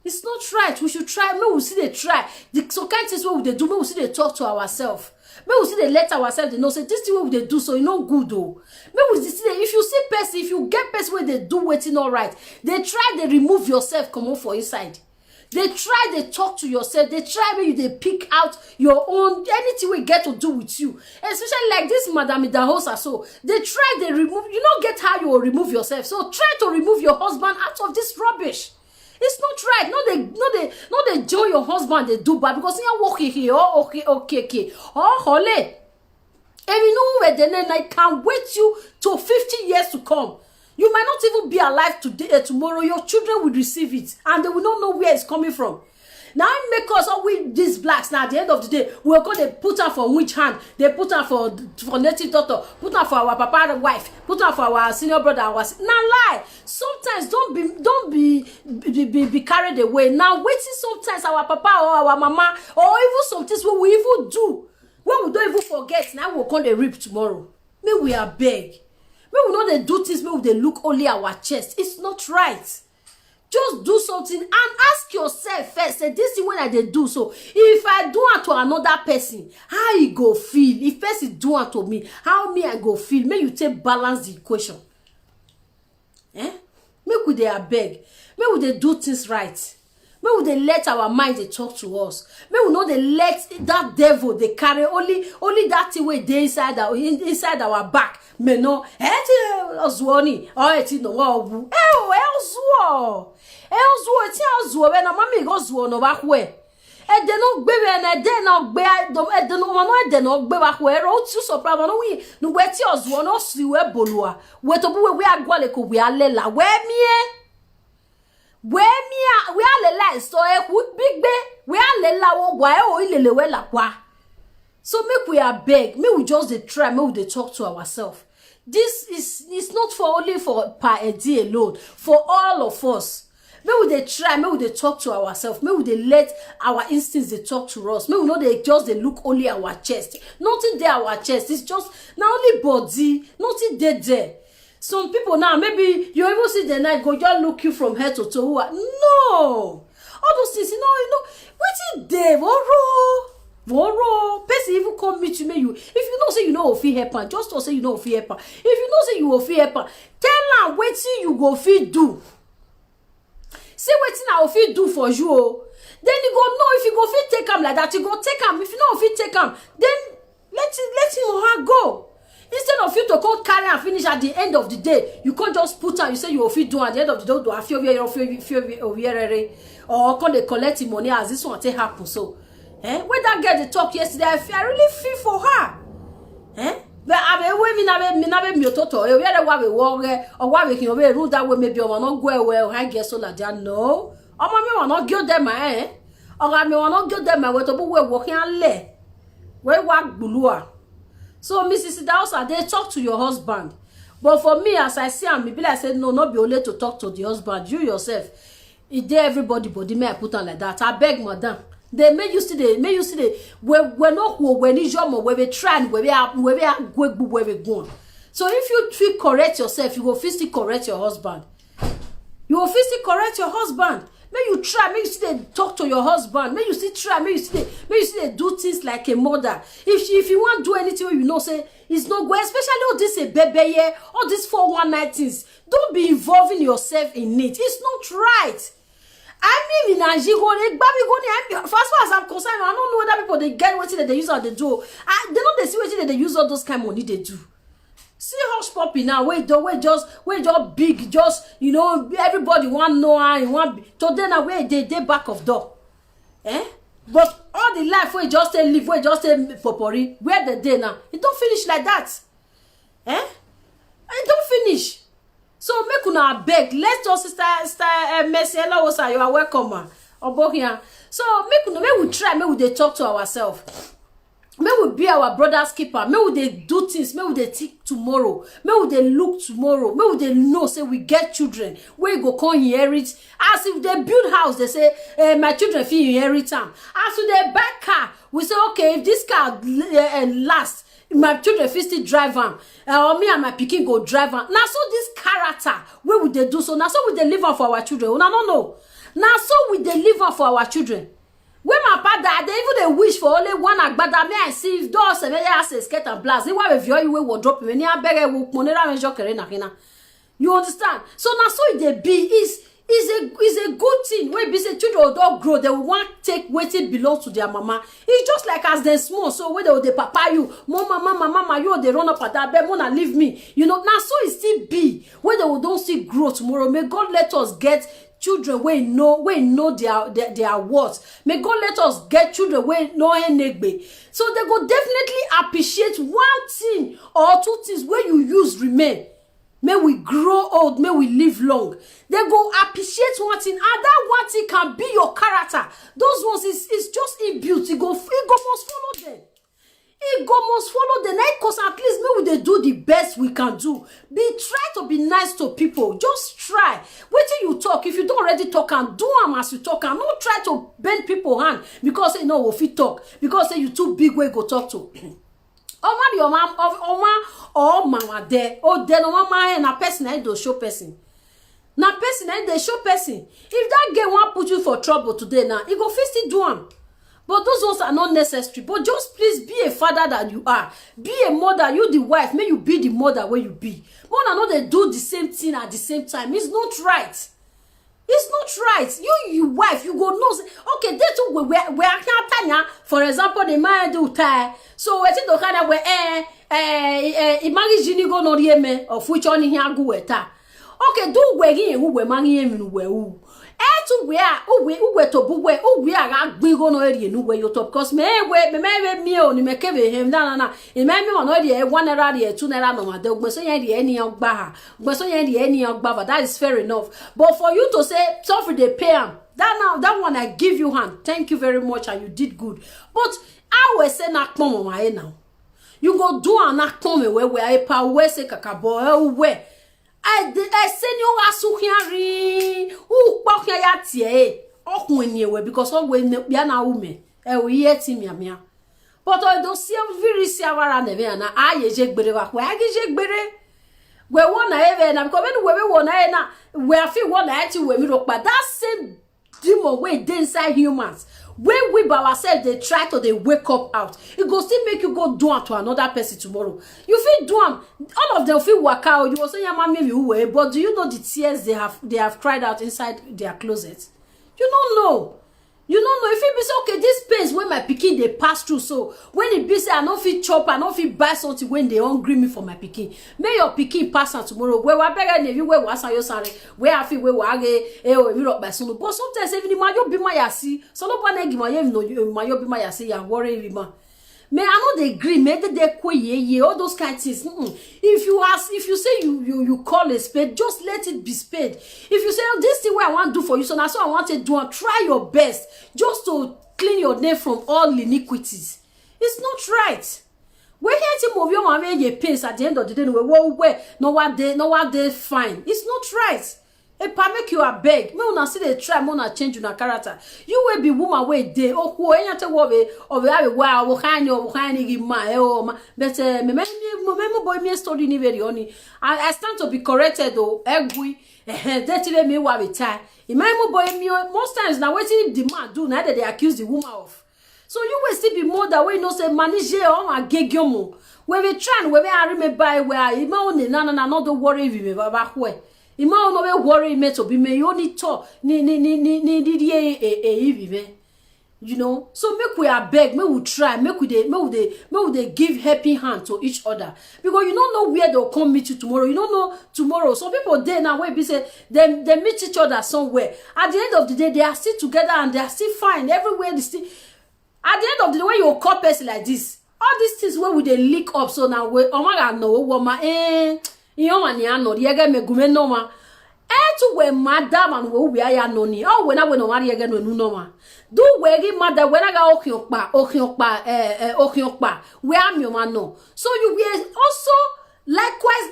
It's not right. We should try. Maybe we see they try. So kind of things what they do, maybe we see they talk to ourselves. Maybe we see they let ourselves they know say this thing what they do so you know good though. Maybe we see they, if you see person, if you get person where they do waiting all right, they try they remove yourself come on for inside. They try, they talk to yourself. They try maybe they pick out your own, anything we get to do with you. Especially like this Madame Idahosa. So they try, they remove, you don't get how you will remove yourself. So try to remove your husband out of this rubbish. It's not right. No, they join your husband, they do bad because you're walking here. Oh, okay. Oh, holy. And you know where then I can't wait you to 50 years to come. You might not even be alive today, tomorrow. Your children will receive it, and they will not know where it's coming from. Now, make us all with these blacks. Now, at the end of the day, we're going to put her for which hand? They put her for native daughter, put her for our papa wife, put her for our senior brother. Now, lie. Sometimes don't be carried away. Now, waiting sometimes our papa or our mama or even some things what we even do when we don't even forget. Now we'll come the rip tomorrow. May we are beg. Maybe we know they do things, maybe they look only our chest. It's not right. Just do something and ask yourself first. Say this is when I they do so. If I do it to another person, how you go feel? If person do it to me, how me I go feel? May you take balance the equation. Make make we dey abeg, make we dey do things right. Make we dey let our mind dey talk to us. Make we no dey let that devil dey carry only that thing wey dey inside our back. Me no, ozuoni, eti no wa obu. Ozuo eti ozuo we na mama go zuo no ba hwe. Ede no gbe we na ede no gbe ede no gbe ba hwe ro tu sopra no wi no we ti ozuo no si we bolua. We to bu we agwale ko we alela we alela so e ku bigbe we alela wo gwa e o ilele we la kwa. So make we abeg, make we just dey try, make we dey talk to ourselves. This is not for only for Pa Eddie alone, for all of us. Make we dey try, make we dey talk to ourselves, make we dey let our instincts dey talk to us. Make we no dey just dey look only our chest. Nothing there our chest, it's just na only body, nothing there. Some people now, maybe you even see the night go just look you from head to toe. No, all those things, you know, waiting there, Voro, person even come meet you, if you know say you know fit help am, just to say you know fit help am. If you know say you go fit help am, tell am wetin you go fit do. Say wetin I go fit do for you. Then you go know if you go fit take am like that, you go take am. If you know fit take am, then let him or her go. Instead of you to come carry and finish at the end of the day, you can't just put am. You say you go fit do at the end of the day, do a few or come they collect the money as this one take happen so. When that girl they talk yesterday, I really feel for her. But I mean, me toto. You hear why we walk or why we can rule that way. Maybe I will not go well. I guess so like that. No, or mommy will not give them my or I may will not give them my way to be walking and lay. Where walk bulua. So Mrs. Dawson, they talk to your husband. But for me, as I see him, maybe I said no, not be only to talk to the husband. You yourself, it dare everybody, body may I put on like that. I beg, madam. They may you see the we're not when is your where we try where we are going. So if you feel correct yourself, you will physically correct your husband. You will physically correct your husband. May you try, may you see they talk to your husband, may you see try, may you see they do things like a mother. If you want to do anything, you know, say it's not good, especially all this a baby here, all these 419 things. Don't be involving yourself in it. It's not right. I mean, in Nigeria, as far as I'm concerned, I don't know whether people they get what they use or they do. They know they see what they use all those kind of money they do. See hush puppy now, wait just big, just you know, everybody want know and want to then away they back of door. But all the life we just live, we just popori, where the day now? It don't finish like that. It don't finish. So make una beg. Let's just sister Mercy. Hello, sir. You are welcome, here. So make we try. Make we they talk to ourselves. May we be our brother's keeper. May we they do things. May we they think tomorrow. May we they look tomorrow. May we they know say we get children. Where go come inherit. As if they build house, they say my children feel inherit them. As if they buy car, we say okay if this car lasts. My children fit still drive am or me and my pikin go drive am. Now so this character where we dey do so now so we dey live am for our children. Una no know. Now so we dey live am for our children. When my father they even dey wish for only one agbada. Me I see if those seven years skirt and blast. They want to view you will drop me. Ni abeg wo monera me jokere na hina. You understand? So now so it dey be is a good thing. When be say children don't grow, they will want take wetin belongs to their mama. It's just like as they small. So when they papa you, mama, you they run up at that bed, wanna leave me. You know now so it still be when they will don't see grow tomorrow. May God let us get children we know their words. May God let us get children we know enegbe. So they go definitely appreciate one thing or two things where you use remain. May we grow old, may we live long. They go appreciate one thing, and that one thing can be your character. Those ones is just inbuilt. It go must follow them. It go must follow them. Because at least maybe they do the best we can do. Try to be nice to people. Just try. Wait till you talk. If you don't already talk and do them as you talk, and don't try to bend people's hand because you know if you talk because say you too big where you go talk to. Oh man, your mom, oh mama there. Oh, then mama na person I do show person. Na person I they show person. If that girl want put you for trouble today now, he go first do am. But those ones are not necessary. But just please be a father that you are. Be a mother. You the wife. May you be the mother where you be. But I know they do the same thing at the same time. It's not right. It's not right. You wife, you go know. Okay, they too we can't tanya. For example, the man do tie. So we think the kind of where imagine Jini go no yeme of which only here go eta. Okay, do we here who we man here in we who. To where to buwe we are big on already no way you top because me me on me keve him na e me on already 1 naira 2 naira no ma de gbe so yen de any ogba ha gbe so yen de any ogba that is fair enough but for you to say suffer they pay am that one I give you hand thank you very much and you did good but I will say na pon ma now you go do an akpon me we I pa we say kakabo we I send you asuhiari u kpokya ya tie okun eniwe because we bia na ume we yet miamia but I don't see very siawara na be na ayeje gbere wa we ageje gbere we wona even na because when we wona na we feel wona ati we mi ropa that same demon we dey inside humans when we by ourselves they try to they wake up out it go still make you go do am to another person tomorrow you feel do am all of them feel work out you will say your mommy you way but do you know the tears they have cried out inside their closet you don't know if it be say okay this pains when my pikin they pass through so when it be say I no fit chop I no fit buy something when they hungry me for my pikin may your pikin pass on tomorrow where we beg you where was your sorry where I feel where we age we rock by soon but sometimes even my you be my yasi so no pan give my you know my you be my yasi ya worry me man may I know they agree may they ye all those kind of things if you say you call a spade just let it be spade if you say oh, this thing what I want to do for you so now so I want to do and try your best just to clean your name from all iniquities it's not right we here to move your mama your pains at the end of the day no what they fine it's not right. Epa make you a beg. Me una see they try, me una change una character. You will be woman way day. Oh, who ain't te wo be wow. Wo kan give ma ma. But me boy me story ni very only. I stand to be corrected though. Egui. That even me wa be tie. Imagine boy me most times now wetin the man do now that they accuse the woman of. So you will still be more that way no say manage or ma gegyomo. We be trying we be are me buy where ima only na not the worry if me baba where. Ima no be worry me to be me only to ni you know so make we beg me we try make we they give happy hand to each other because you don't know where they'll come meet you tomorrow you don't know tomorrow some people there now where be say they meet each other somewhere at the end of the day they are still together and they are still fine everywhere they still at the end of the day when you call person like this all these things where we they leak up so now we oh my god no woman iyo mani ano yege megume no ma to we madam and we aya no ni oh we na we no mari yege no nu no ma do we gi madam we na ga okiokpa we am your man no so you will also likewise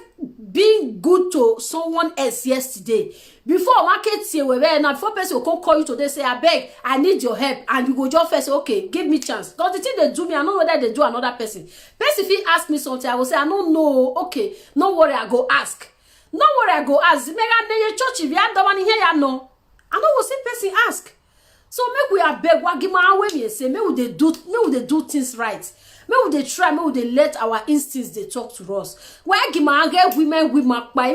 being good to someone else yesterday before market say we now before person will come call you today say I beg I need your help and you go just first say okay give me chance because the thing they do me I know whether they do another person if he ask me something I will say I don't know okay no worry I go ask mega na church if you don't want to hear ya no I know will see person ask so make we beg what give my way me say me would they do things right. May they try, may they let our instincts they talk to us. Why give my women by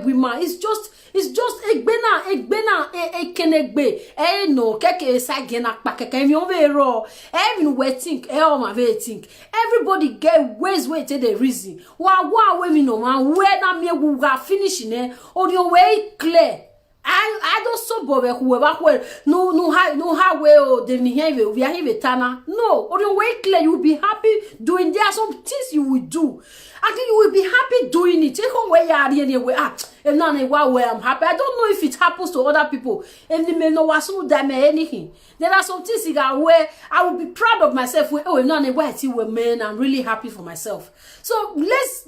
women? It's just kenegbe no keke sagena pakeke mi overo even we think my very think everybody get ways way to the reason wa we no man where na me we ga finish or your way clear. I don't so bother whoever no how well they behave we are even tana no or your way clear you will be happy doing there are some things you will do I think you will be happy doing it take away anyway if not where I'm happy I don't know if it happens to other people and they may know what so damn anything there are some things where I will be proud of myself where oh not where I see where man I'm really happy for myself so let's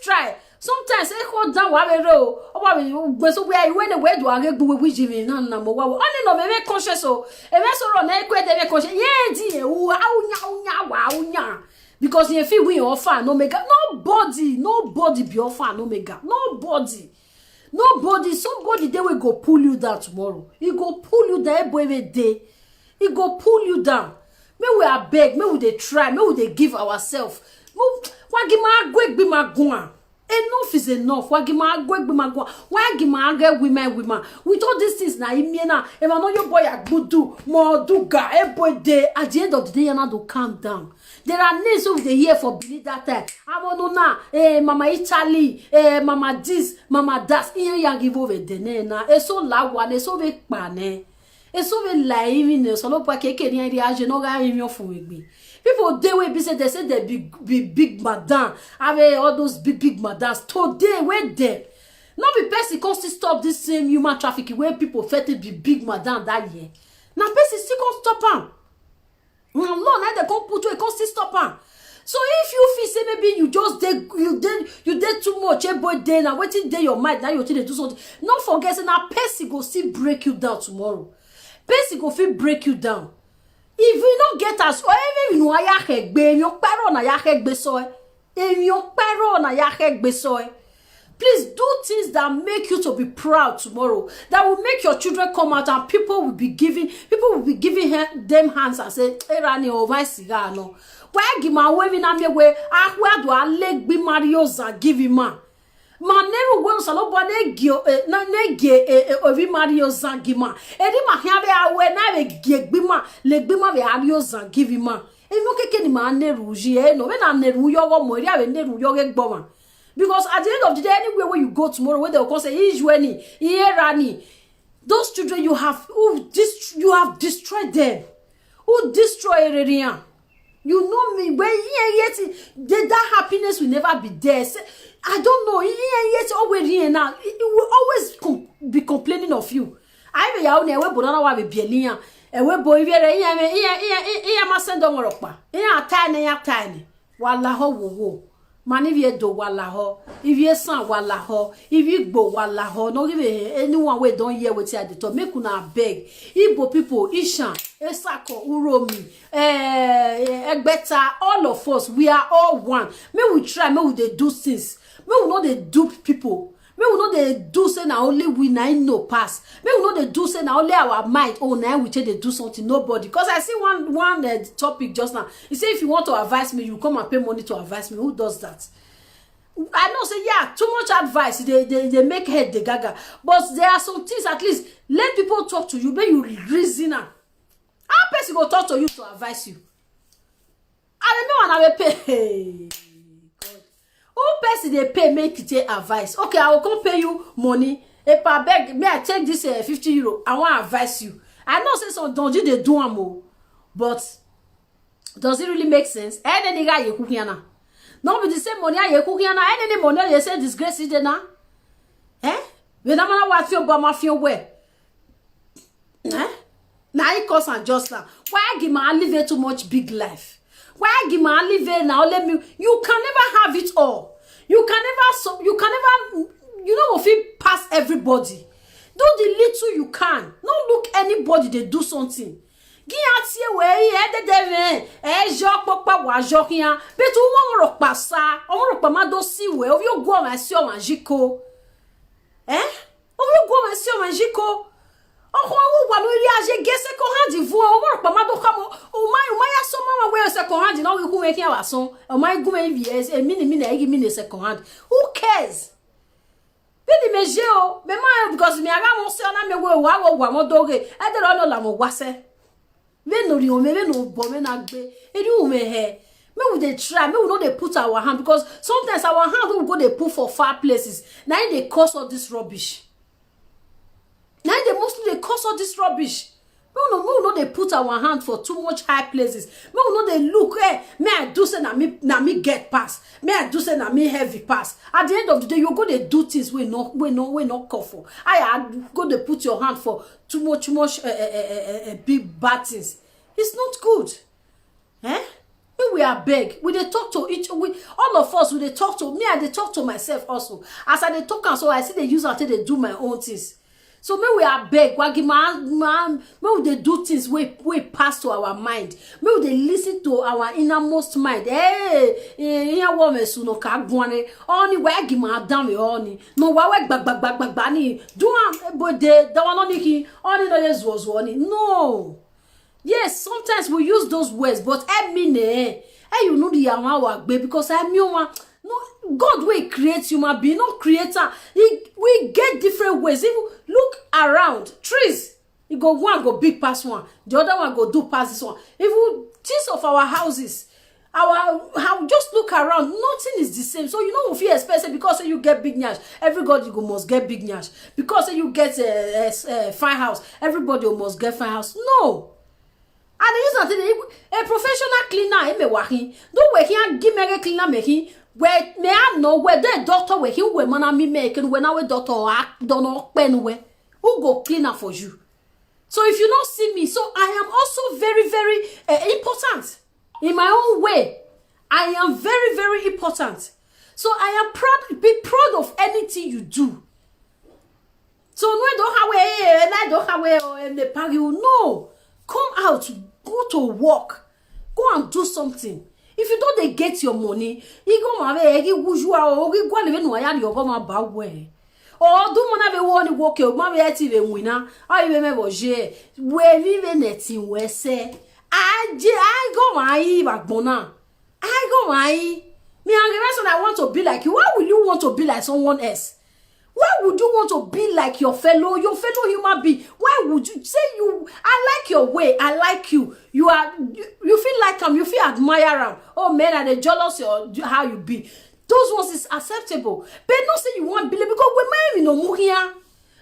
try. Sometimes I hold down wabero or so where when the way do I get we jimmy no only no me conscious so e me so na ekwe de conscious yeah di nya because if you win offer no mega nobody be offer no mega nobody somebody they will go pull you down tomorrow he go pull you down every day he go pull you down May we are beg, may we dey try, may we dey give ourselves. Wagima gweg be magwa. Enough is enough. Wagima gweg be magwa. Wagima get women. With all these things na imiena. If I know your boy agbudu, more do ga, every day. At the end of the day, you know to calm down. There are names of the year for believe that time. I want to know, Mama Italy, Mama this, Mama that. Iyan ya give over the name na. So la one, so ve pane. So ve la even so no pa keke ni reage no ga imi ofun egbe. People they will be say they big madam. Have all those big madams. Today where they not be person can still stop this same human trafficking where people felt to be big madam that year. Now person still can't stop them. No, now they can't put you, can't still stop them. So if you feel say maybe you just you did too much, every day now waiting day your mind now you think they do something. Not forget say now person go still break you down tomorrow. Person go feel break you down. If we don't get us, or even you ya hegbe, you pero na ya hegbe soy. If you pero na ya hegbe soy. Please do things that make you to be proud tomorrow. That will make your children come out and people will be giving them hands and say, "Hey, Rani, over cigar no." Why give my waving at me where where do I leg be Mario's and give him man? Maneru won salo bo na nege ovi Mario Zangima. Edi ma hiave awe na we gbima le gbima we Mario Zangivima. E no keke ni ma neru ji no we na neru yo wo mo ri awe neru yo ge gboma. Because at the end of the day, anywhere where you go tomorrow, where they will come say, Ijueni, Ierani, those children you have destroyed them. Who destroy Ererian? You know me, when yet that happiness will never be there. I don't know, yet always here now. It will always be complaining of you. I be out there, we bonana wa be bielia. And we boy, ma send on rockba. Tiny. Wallaho wo. Man, if you do wallaho, if you san wallaho, if you go wallaho, no give anyone we don't hear what you at the top. Make una beg. Igbo people, Ishan, Esako, Uromi, Egbeta, all of us, we are all one. May we try, may we they do things. May we not they dupe people. May we not they do say na only we na no pass. May we not they do say na only our mind. Oh, now we tell they do something. Nobody. Because I see one topic just now. He say if you want to advise me, you come and pay money to advise me. Who does that? I know say yeah, too much advice. They make head the gaga. But there are some things at least let people talk to you. May you reason. How person go talk to you to advise you? I don't know and I will pay. Who person they pay make you take advice? Okay, I will come pay you money. If I beg, may I take this 50 euro? I want to advise you. I know say some don't you they do more, but does it really make sense? Any nigga you cooking na? No be the same money you cooking na. Any money you say disgrace it na? We don't know what feel but my feel where? Now it costs and just now. Why give my live too much big life? Why give my live now? Let me. You can never have it all. You can never. You know if you pass everybody. Do the little you can. Don't look anybody. They do something. Giatie we jok papa wa jokia. But you want rock passa. On rock ma do si we. Of you go ma si o magico. Of you go ma si o magico. Oh, what will you get second hand? You work, but Mado come. Oh, my, so mama wear second hand. Now you go make your son. Oh, my go yes, a minute, give me a second hand. Who cares? Beni mejeo, me ma because me aga mo se na me we wa mo doge. E de lo la mo wase. Me no ri o me no bo me na gbe. E di u me he. Me we dey try, me we no dey put our hand because sometimes our hand will go dey put for far places. Now they cause all this rubbish. Now they mostly they cause all this rubbish. We no they put our hand for too much high places. We no they look. Me I do say na me get pass. Me I do say na me heavy pass. At the end of the day, you go they do things we not call for. I go they put your hand for too much big bad things. It's not good. We are beg. We they talk to each. All of us. We they talk to me. I they talk to myself also. As I they talk and so I see they use until they do my own things. So may we are beg, may they do things we pass to our mind. May they listen to our innermost mind. Here woman suno kagwane. Only where give my damn only. No why bag. Do but they don't niki. Only no yes was one. No. Yes, sometimes we use those words, but I mean, you know the yawa baby, because I mean, no, God will create human being, not creator. We get different ways. If you look around, trees, you go one go big past one, the other one go do past this one. If you things of our houses, how just look around, nothing is the same. So you know if you expect because you get big nyash, everybody go must get big nyash. Because you get a fine house, everybody must get fine house. No. And a professional cleaner, me wahi. Don't we here give me a cleaner me where may I know where the doctor where he will man me making when our doctor don't know pen where who go cleaner for you. So if you don't see me, so I am also very, very important in my own way. I am very, very important. So I am proud, be proud of anything you do. So no, I don't have no. Come out, go to work, go and do something. If you don't get your money, you go and or do man have one work your mama even winner. I remember where even netting we say I go my backbona. I go my me and the rest I want to be like you. Why will you want to be like someone else? Why would you want to be like your fellow human being? Why would you say you? I like your way. I like you. You feel like him. You feel admire him. Oh man, are they jealous of how you be? Those ones is acceptable. But not say you want believe because we may no muhia.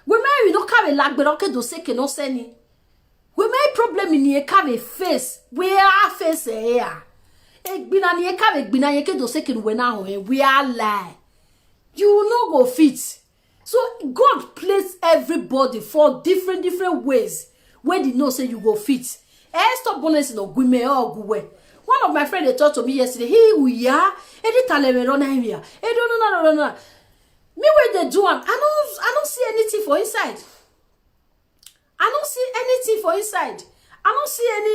We may no carry like but okay do say ke no seni. We may problem in here carry face. We are face here. Ek bina ni carry bina ye ke do say ke we na we are lie. You no go fit. So God placed everybody for different ways where they know say you go fit. Stop bonus no gume or guwe. One of my friends they talked to me yesterday. Hey, we are any talent on here. Hey, no. Me where they do I don't see anything for inside. I don't see anything for inside. I don't see any.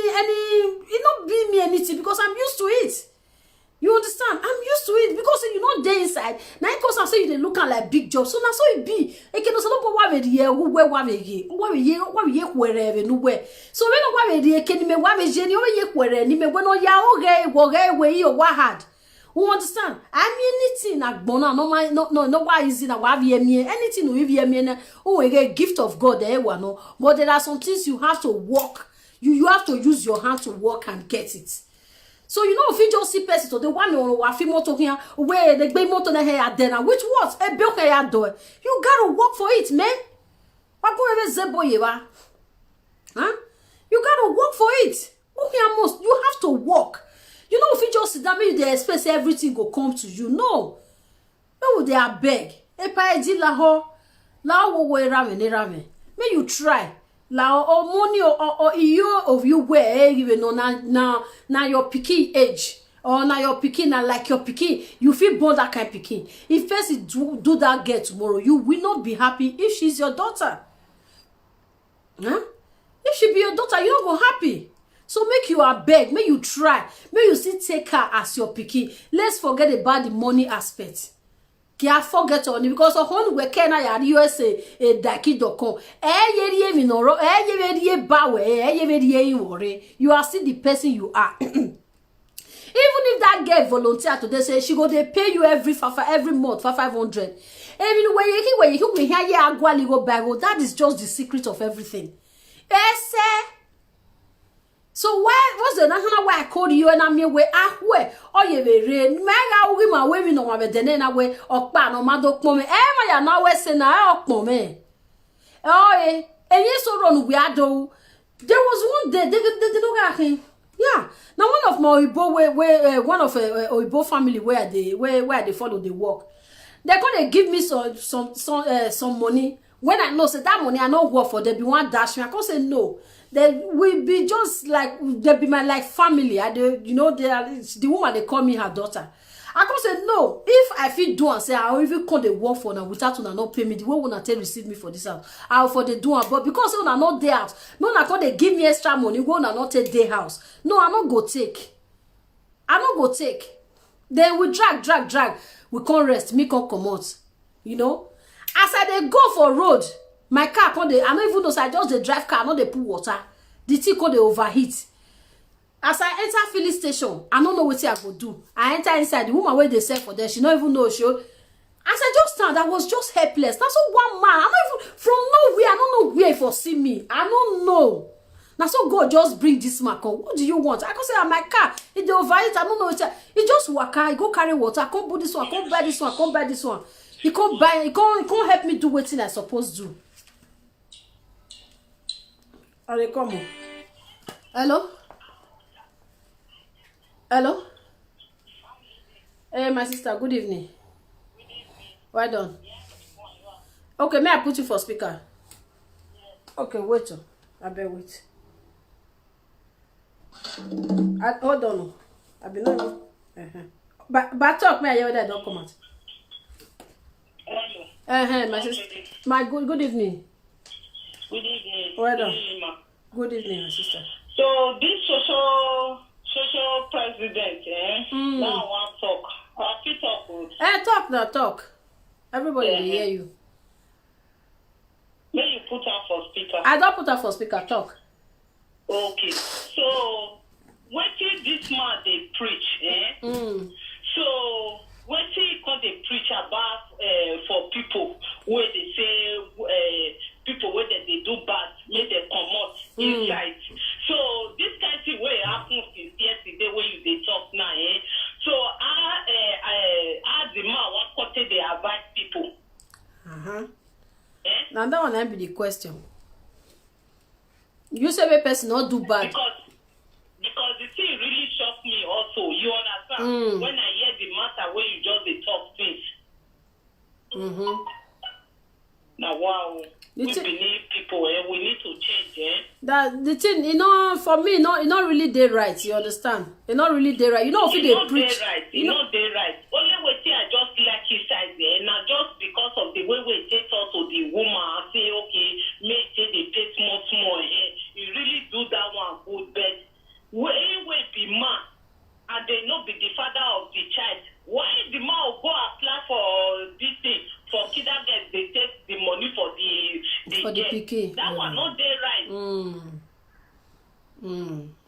It not be me anything because I'm used to it. You understand? I'm used to it because you know there inside. Now because I say you they look like big job. So now so it be. It can also not what we here who where we wherever no where. So when what we can me what we jenny where ni me when ya okay we you what hard. You understand? I mean anything like bona no why is it na what we me anything we me oh a gift of God there one no. But there are some things you have to work. You have to use your hand to work and get it. So you know if you just see person to the one or fi moto here where the big moto na here then which what a bill here do you gotta work for it man. What go ever zebo yewa? Huh? You gotta work for it. You have to work. You know if you just sit down maybe they expect everything will come to you. No. No they are beg. Epa edi la ho la wo we rame. May you try. La or money or year of you where even now your picky age or now your picky now like your picky you feel born that kind of picky. If first do that girl tomorrow, you will not be happy if she's your daughter. Huh? If she be your daughter, you don't go happy. So make you a beg, make you try, make you still take her as your picky. Let's forget about the money aspect. Can't forget on it because of one we can I USA daki.com. You are still the person you are. Even if that girl volunteer today say she go they pay you every month for 500. Even when you hear go back, that is just the secret of everything. So what's the national way I called you and I'm here where or you very mega we my way no ma be na we okpa no ma do pon me ma ya na we se na okpon me so run we ado there was one day they no ga yeah now one of my Oyibo one of Oyibo family where they follow the work they're gonna give me some money when I know say that money I no work for they be one dash me I can say no. They will be just like they be my like family. You know, they are the woman they call me her daughter. I can say no. If I feel do and say I will even call the work for now without una not pay me the way una tell receive me for this house. I will for the do but because una not there house, no na they give me extra money. Go una not take day house. No, I not go take. Then we drag. We can't rest. Me can't come out. You know, as I they go for road. My car, I don't even know, so I just the drive car, not they put water. the thing come dey overheat. As I enter filling station, I don't know what I go do. I enter inside, the woman where they sell for there, she don't even know she. As I just stand, I was just helpless. That's all one man. I'm not even from nowhere. I don't know where for see me. I don't know. Now so God just bring this man come. What do you want? I can say my car. It dey overheat. I don't know what. He just waka. He go carry water. I can't put this one. I can't buy this one. I can't buy this one. He can't buy. He can't help me do what I supposed to do. Are they come? Hello. Hello? Hey, my sister, good evening. Good evening. Well done. Okay, may I put you for speaker? Yes. Okay, wait. I better wait. Hold on. I be not. But talk, may I hear that don't come out? Hello. My sister. My good evening. Good evening. Well done. Good evening, my sister. So this social president, now I want to talk. I fit talk. Talk now, talk. Everybody will hear you. May you put her for speaker? I don't put her for speaker, talk. Okay. So, what did this man they preach, So, what he can they preach about for people where they say people where they do bad, make them come out inside. So this kind of thing where happens since yesterday when you they talk now, So I the man what they advise people. Now that one be the question. You say a person not do bad. Because the thing really shocked me also. You understand? When I hear the matter where you just they talk things. Now wow. We believe people, we need to change, That the thing, for me, it not really they right. You understand? It not really they right. You know, if they preach, you know they right. Only way I just like his side there. Now just because of the way we take out to the woman and say, okay, may say they pay small, you really do that one good, but where be man and they not be the father of the child. Why the man will go apply for this thing? For kindergarten, they take the money for the PK. That one not there right.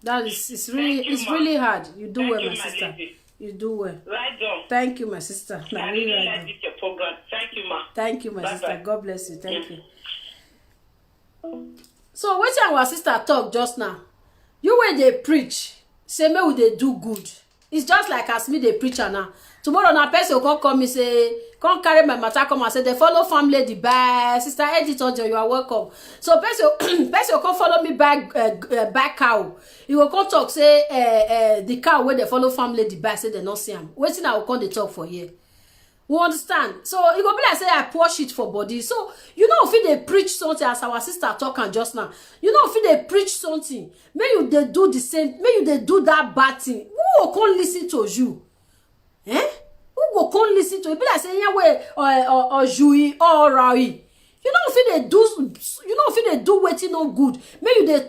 That is it's really hard. You do well, my sister. You do well. Right on. Thank you, my sister. I really like this your program. Thank you, ma. Thank you, my sister. God bless you. Thank you. So what our sister talk just now? You when they preach, say me will they do good. It's just like as me they preacher now. Tomorrow na person will come me say, come carry my matter come and say they follow farm lady buy sister editor you are welcome. So person will come follow me buy cow. You will come talk say the cow where they follow farm lady buy say they not see him. Waiting I will come they talk for here. We understand. So it go be like say I pour shit for body. So you know if they preach something as our sister talking just now. You know if they preach something, may you they do the same, may you they do that bad thing. Who will come listen to you? Who go come listen to it? Be like say yeah way or Jui or Rawi. You know if they do waiting no good. May you they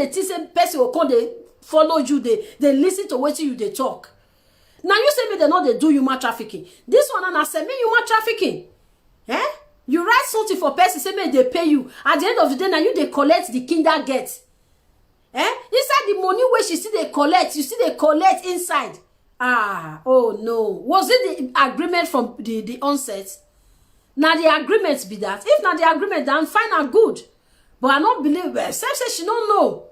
think same person will come they follow you. They listen to what you they talk. Now you say me they know they do human trafficking. This one and I say me human trafficking. You write something for person say me they pay you. At the end of the day now you they collect the kinder get. Inside the money where she see they collect, you see they collect inside. Oh no. Was it the agreement from the onset? Now the agreement be that. If not the agreement, then fine and good. But I don't believe say she don't know.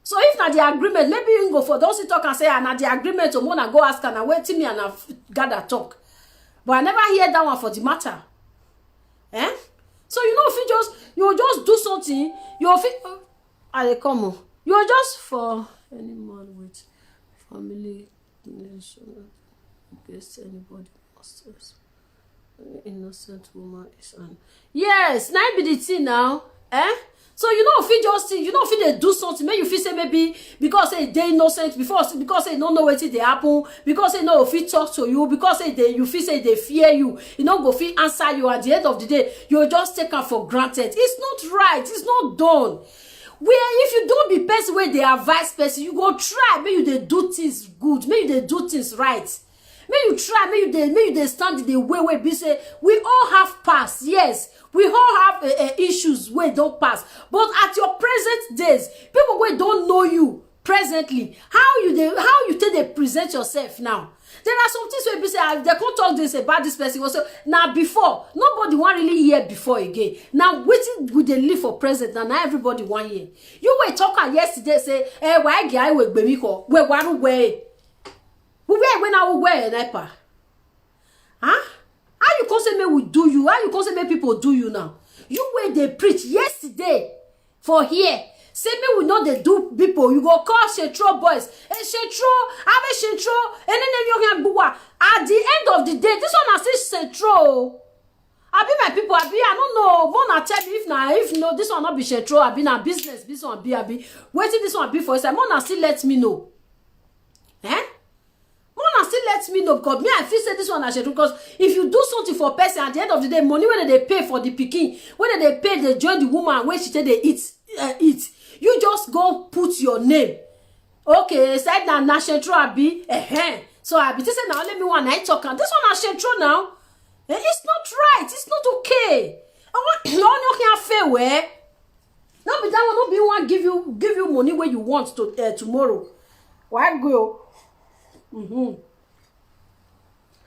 So if not the agreement, maybe you can go for those who talk and say, not the agreement, or wanna go ask and wait till me and I gather talk. But I never hear that one for the matter. So you know if you just do something, you come on. You're just for any man with family against anybody masters. Innocent woman is an yes, now be the thing now. So you know if they do something, maybe you feel say maybe because they innocent because they don't know what they happen, because they know if he talk to you, because you feel say they fear you, you know go feel answer you at the end of the day, you just take her for granted. It's not right, it's not done. Where if you don't be person where they advise person, you go try, maybe they do things good, maybe they do things right. May you try, may you dey stand the way be say we all have past. Yes, we all have issues wey don't pass. But at your present days, people wey don't know you presently, how you take dey present yourself now? There are some things where be say they can't talk this about this person. So now before, nobody want really hear before again. Now waiting with the live for present. Now everybody want hear. You were talking yesterday say, why guy we bemiko? We want way. We when I will wear an apple. Huh? How you can say me we do you? How you can say me people do you now? You were they preach yesterday for here. Say me we know they do people. You go call Shetro boys. Shetro, have a Shetro, and then you can go. At the end of the day, this one I say Shetro. I be my people. I don't know. Mona tell me if no, this one not be Shetro. I be na business. This one be waiting. This one be for say Mona still let me know. Mona still let me know because me I feel say this one I should do because if you do something for a person at the end of the day, money when they pay for the pikin, when they pay, they join the woman when she say they eat. You just go put your name. Okay, said na Shetro abi. So I be say now let me one I talk. This one na Shetro now. It's not right. It's not okay. No can fair way. No be that one. No be one give you money where you want to tomorrow. Why go? No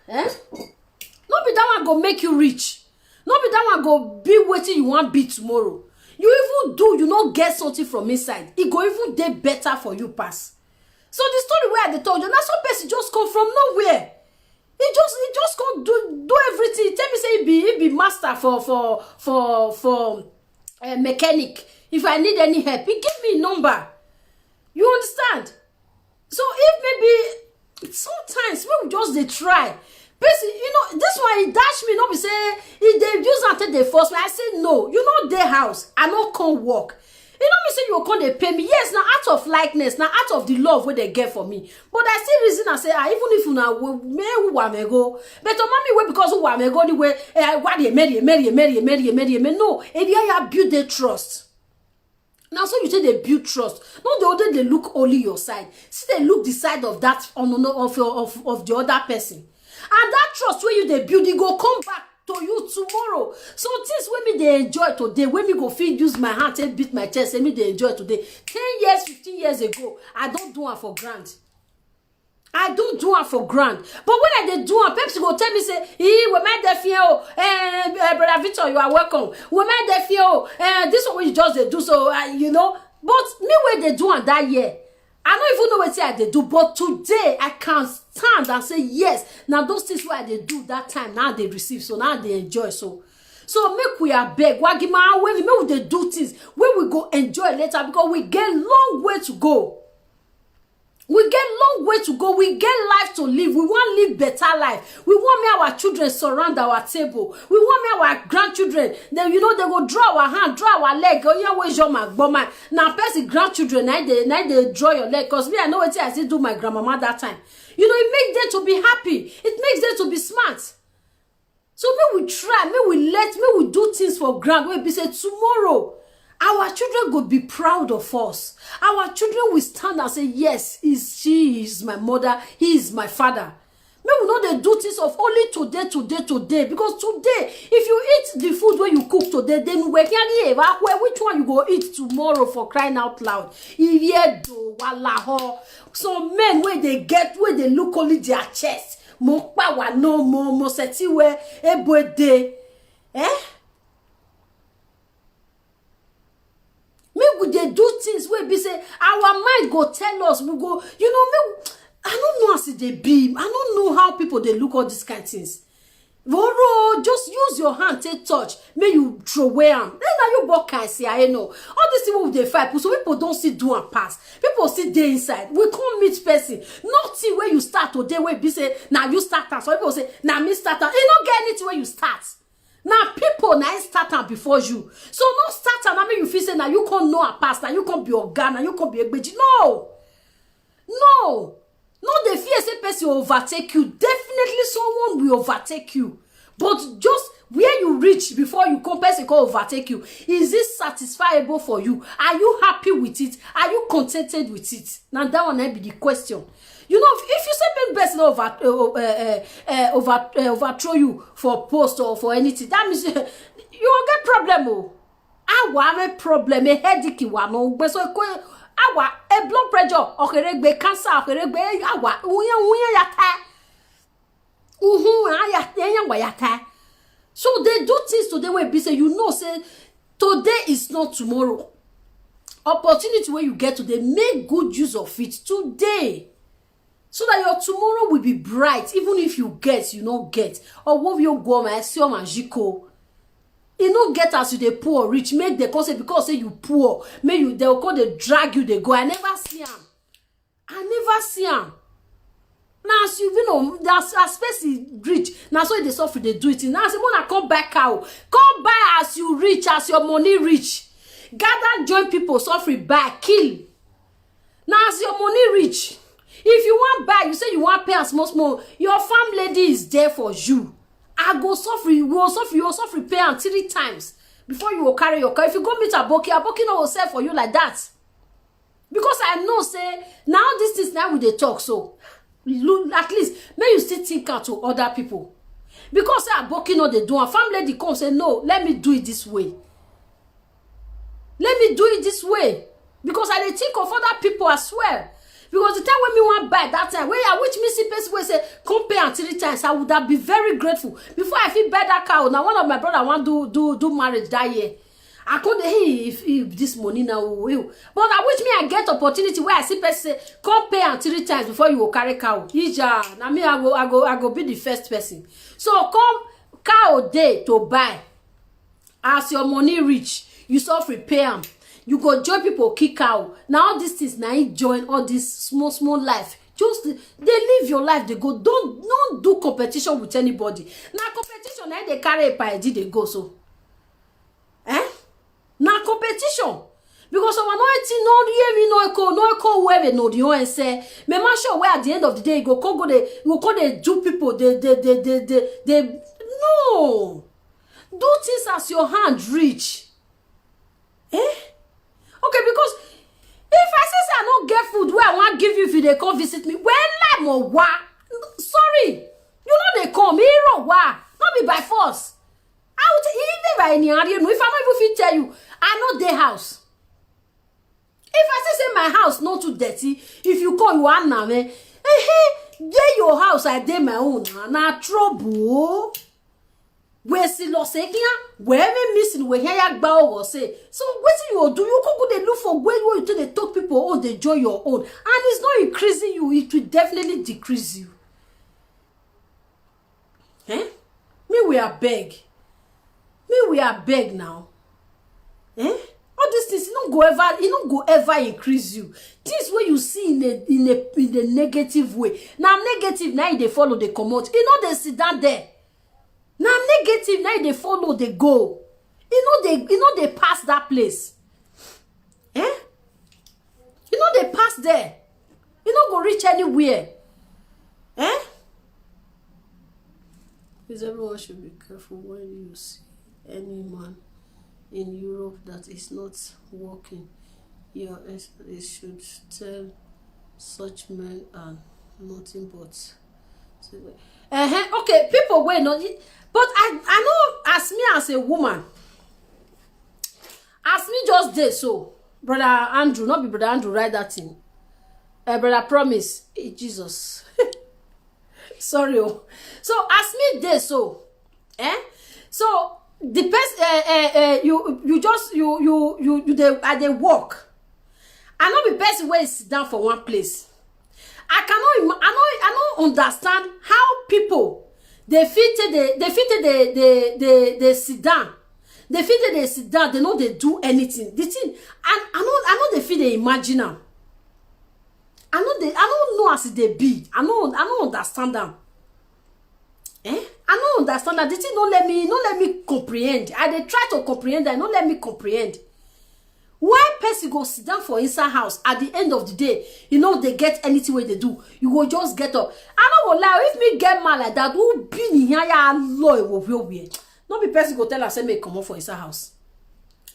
be that one go make you rich. No be that one go be waiting you want be tomorrow. You even do, you not get something from inside. It go even dey better for you pass. So the story where they told you, that some person just come from nowhere. He just can't do everything. Tell me say he be master for mechanic. If I need any help, he give me a number. You understand? So if maybe sometimes we just they try. Basically, this one he dash me, not be say he they use until they force me. I say no, you know their house, I not come work. You know me say you come they pay me. Yes, now out of likeness, now out of the love where they get for me. But I still reason I say, even if you now me who am go, but mommy way because who am go the way why they marry. No, and you build their trust. Now, so you say they build trust. Not the other they look only your side. See, they look the side of that of the other person. And that trust where you they build, it go come back to you tomorrow. So things when me they enjoy today, when me go feel use my hand and beat my chest, and me they enjoy today. 10 years, 15 years ago, I don't do it for grant. I don't do it for grant. But when I they do it, Pepsi go tell me say, we made the fear, brother Victor, you are welcome. We made the fear, this one you just they do so, But me when they do it that year, I don't even know what they do, but today I can stand and say yes. Now those things where they do that time, now they receive, so now they enjoy. So make we are beg, wagima way, make they do things where we go enjoy later because we get long way to go. We get long way to go. We get life to live. We want to live better life. We want me our children surround our table. We want me our grandchildren. Then they go draw our hand, draw our leg. Oh yeah, where's your man? Now, person grandchildren, now they draw your leg. Cause me, I know what I still do my grandmama that time. It makes them to be happy. It makes them to be smart. So may we try, may we do things for grand. We be say tomorrow. Our children will be proud of us. Our children will stand and say, yes, she is my mother, he is my father. May we know they do things of only today. Because today, if you eat the food where you cook today, then which one you go eat tomorrow for crying out loud? Some men where they look only their chest. Maybe they do things where we say our mind go tell us, we go, I don't know as they be. I don't know how people they look all these kind of things. Just use your hand, take touch, may you throw away them. Then now you walk and say, I know. All these people with the fight, so people don't see do and pass. People see day inside. We can't meet person. Nothing where you start today where be say, now you start. So people say, now me start. You don't get anything where you start. Now people now start before you. So no start and I mean you feel say now you can't know a past, now you can't be organ, you can't be a beji. No, the fear say person will overtake you. Definitely someone will overtake you. But just where you reach before you come, person can overtake you. Is this satisfiable for you? Are you happy with it? Are you contented with it? Now that one might be the question. You know, if you say make person overthrow you for post or for anything, that means you will get problem. Oh, I want a problem, a headache, one, but so awa a blood pressure, okeregbe cancer, okeregbe awa uya yata. Yata. So they do things today where be say you know say today is not tomorrow. Opportunity where you get today, make good use of it today. So that your tomorrow will be bright, even if you get, you don't get. Or what you go my siom and jiko. You don't get as you they poor rich, make the concept because say you poor, make you they'll call they drag you, they go. I never see him. Now as you know, that's a space is rich. Now so they suffer, they do it. Now as you wanna come back out, come buy as you rich, as your money rich. Gather join people, suffer, buy, kill. Now as your money rich. If you want buy, you say you want pay as small, your farm lady is there for you. I go suffer, you will suffer pay am 3 times before you will carry your car. If you go meet Aboki no will sell for you like that. Because I know say now this is now with the talk, so at least may you still think out to other people. Because say Aboki no they do, a farm lady come say no, let me do it this way. Let me do it this way. Because I dey think of other people as well. Because the time when me want buy that time, which me see person will say, come pay am 3 times, I would have been very grateful. Before I feel buy that car, now one of my brother want do marriage that year. I couldn't if this money now will. But I wish me I get opportunity where I see person say, come pay am 3 times before you will carry cow. Ija, now me I go be the first person. So come cow day to buy. As your money reach, you suffer pay am. You go join people kick out. Now all these things now you join all this small life. Just they live your life, they go. Don't do competition with anybody. Now competition now they carry a pie, they go so. Now competition. Because someone no hear me no echo where no the and say, me ma sure where at the end of the day you go they do people they no. Do things as your hand reach. Okay, because if I say I don't get food where I want to give you if they come visit me, well, I'm a wa. Sorry, you know they come here wa, not be by force. I would even by any area. If I not even tell you, I know their house. If I say my house not too dirty, if you call you one now, there your house I did my own. Na trouble. Where see loss here, where me missing where here bow or say. So what you do? You can go they look for where you to they talk people oh they enjoy your own, and it's not increasing you. It will definitely decrease you. Me we are beg now. All these things it don't go ever increase you. This way you see in a negative way. Now negative now they follow they come out. You know they sit down there. Now negative now they follow they go. You know they pass that place. You know they pass there. You know go reach anywhere. Because everyone should be careful when you see any man in Europe that is not working. Your it should tell such men are nothing but. Okay, people wait not. But I know as me as a woman, as me just did so, brother Andrew, not be brother Andrew, write that thing. Brother Promise, Jesus. Sorry. So as me did so, so the best you they walk. I know the best way is sit down for one place. I don't understand how people they sit down. They sit down. They know they do anything. The thing, I know they feel they imagine them. I don't know as they be. I don't understand them. I don't understand that. The thing don't let me comprehend. They try to comprehend. They don't let me comprehend. Why person go sit down for inside house at the end of the day, you know they get anything where they do, you go just get up. I don't go lie, if me get mad like that, who be in here ya law will be weird. Not be person go tell us say me come up for inside house.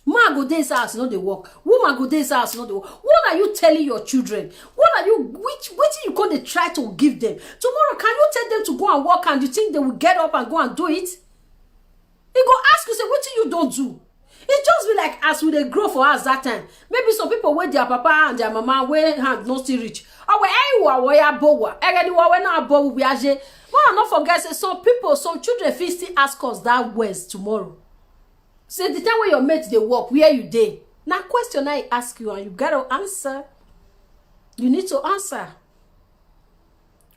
Man go dey inside house, no dey work. Woman go dey inside house, no dey work. What are you telling your children? What are you, which you go dey try to give them? Tomorrow, can you tell them to go and work and you think they will get up and go and do it? He go ask you, say, what you don't do? It just be like as we dey grow for us that time. Maybe some people wey their papa and their mama wey hand no still reach. Oh, we ya bowa. Egedi wa we na bowa we aje. But not forget, say some people, some children fit still ask us that words tomorrow. Say the time when your mate they work, where you dey? Now question I ask you and you gotta answer. You need to answer.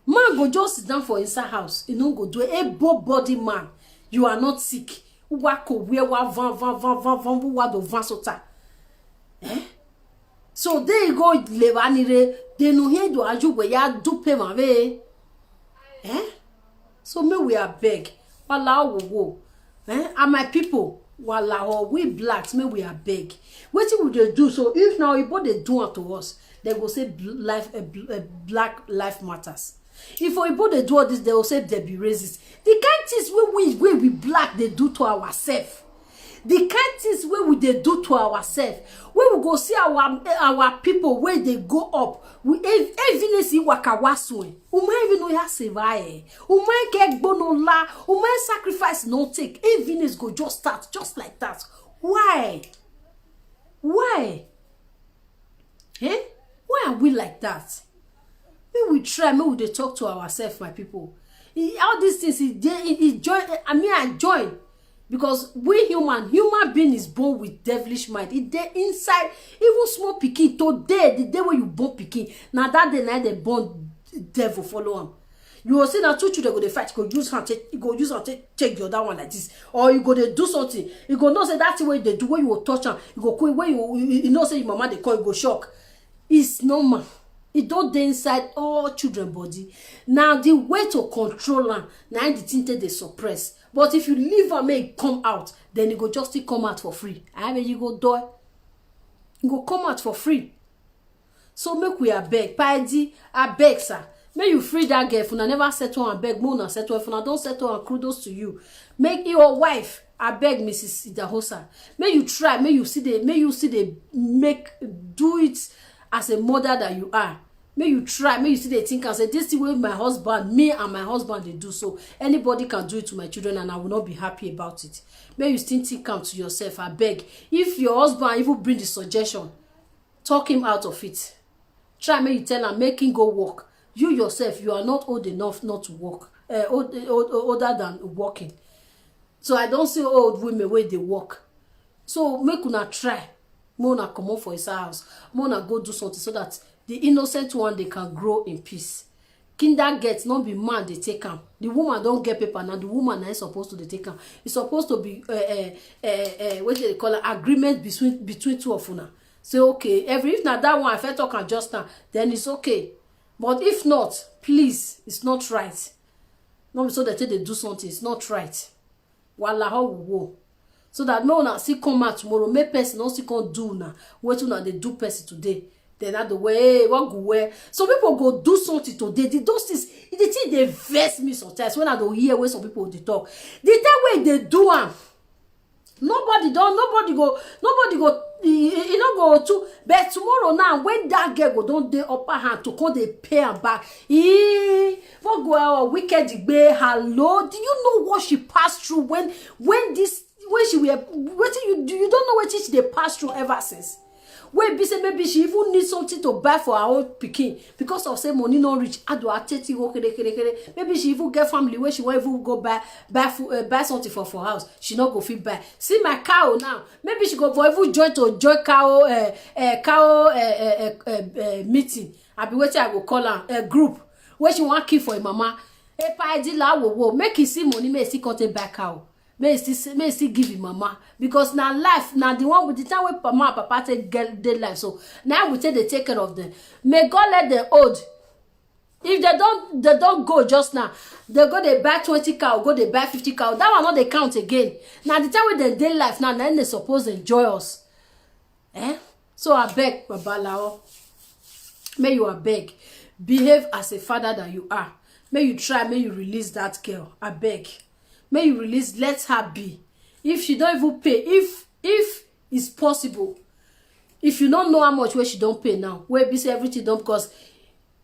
Man go just sit down for inside house. You no go do a body man. You are not sick. Wako where wa van wa do van sota. Eh? So there you go levanire. They no hear do aju we ya do pay ma ve. Eh? So me we are beg. Wala wo. Eh? And my people, wala we blacks, me we are beg. Wetin we dey do? So if now Igbo dey do it to us, they go say black life matters. If Igbo dey do all this, they will say they be racist. The kind things we black they do to ourselves. The kind things we dey do to ourselves. When we go see our people where they go up, we even see wakawaswe. Uma even know ya survive. Uma get bono la. Uma sacrifice no take. Even is go just start just like that. Why? Why? Eh? Why are we like that? Maybe we try, maybe we dey talk to ourselves, my people. All these things, I join. Because we human being is born with devilish mind. It dey inside, even small pikin, today, the day when you born pikin, now that day night they born devil follow am. You will see that two children go dey fight, you go use hand take the other one like this. Or you go dey do something, you go know say that's the way they do, when you will touch am, you go quick, when you know say your mama they call, you go shock. It's normal. It don't dey inside all children body. Now the way to control am, now the thing they suppress. But if you leave am make come out, then it go just still come out for free. I mean you go die. You go come out for free. So make we abeg, Paidi, abeg sir. May you free that girl. If una never settle and beg, more settle. If una don't settle, and kudos to you. Make your wife, I beg Mrs. Idahosa. May you try. May you see the do it as a mother that you are. May you try. May you see the think and say, this is the way my husband, me and my husband, they do. So anybody can do it to my children, and I will not be happy about it. May you still think come to yourself. I beg. If your husband even bring the suggestion, talk him out of it. Try. May you tell him, make him go work. You yourself, you are not old enough not to work, older than working. So I don't see old women where they work. So make una try. Mona come out for his house. Mona go do something so that the innocent one, they can grow in peace. Kinder gets not be man they take him. The woman don't get paper now. The woman is supposed to they take him. It's supposed to be what they call an agreement between two of una. Say okay, if not that one, if I talk and just now, then it's okay. But if not, please, it's not right. Not so that they do something, it's not right. Wala how we go. So that no one see come out tomorrow, make person no see come do now. What una they do person today. Then at the way, what go where? So people go do something today. Those things, the thing they vex me sometimes when I don't hear where some people they talk. The time when they do am, nobody go. You know go to, but tomorrow now when that girl go don't dey upper hand to come they pay her back. What go wicked gbe? Hello, do you know what she passed through when she were waiting? You don't know what she they passed through ever since. Wait, be say maybe she even needs something to buy for her own pikin because of say money not reach. Maybe she even get family where she won't even go buy something for house. She not go fit buy. See my cow now. Maybe she go for even join cow meeting. I be waiting. I go call her a group where she want keep for her mama. Make he see money. May see content back cow. May still give him mama because now life now the one with the time when mama and papa take their life, so now we take care of them. May God let them old. If they don't go just now, they go they buy 20 cow, go they buy 50 cow. That one not they count again. Now the time when they life now, then they suppose enjoy us. So I beg, Babalao, may you beg, behave as a father that you are. May you try, may you release that girl. I beg. May you release, let her be. If she don't even pay, if it's possible. If you don't know how much wey she don't pay now, wey be say everything done, because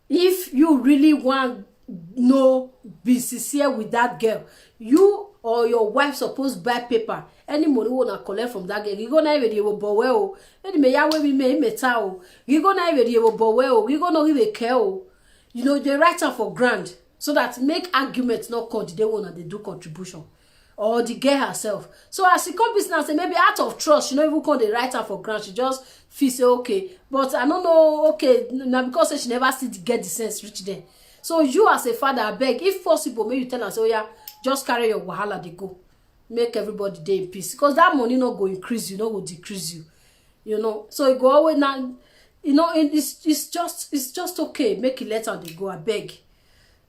if you really want no be sincere with that girl, you or your wife supposed buy paper. Any money wanna collect from that girl, you go na even will bow well. Any me ya we me metal. You go na even will bow well. You go no even care. You know they write am for grand so that make arguments not come. They wanna they do contribution. Or the girl herself. So as she come business, maybe out of trust, she not even call the writer for grant. She just feel say okay, but I don't know. Okay, now because she never see the get the sense reach there. So you as a father, I beg, if possible, may you tell us, oh yeah, just carry your wahala they go, make everybody day in peace. Because that money not go increase you, not go decrease you. You know, so it go always now. You know, it's just okay. Make it let her they go. I beg.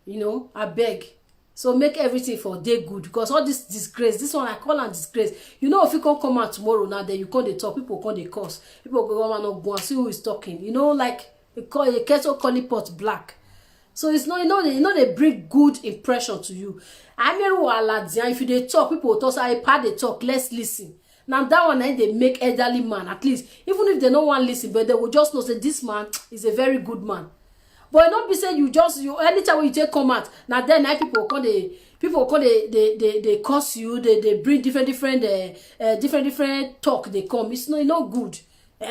You know, I beg. So make everything for day good, because all this disgrace, this one I call am disgrace. You know, if you can come out tomorrow now, then you can't dey talk, people can't dey curse, people go on not go and see who is talking. You know, like a kettle calling pot black. So it's not, you know they bring good impression to you. I mean, if you dey talk, people talk. I part they talk. Let's listen. Now that one, they make elderly man at least, even if they don't want to listen, but they will just know that this man is a very good man. But not be saying you anytime when you take come out, now then people they curse you, they bring different talk they come. It's not good.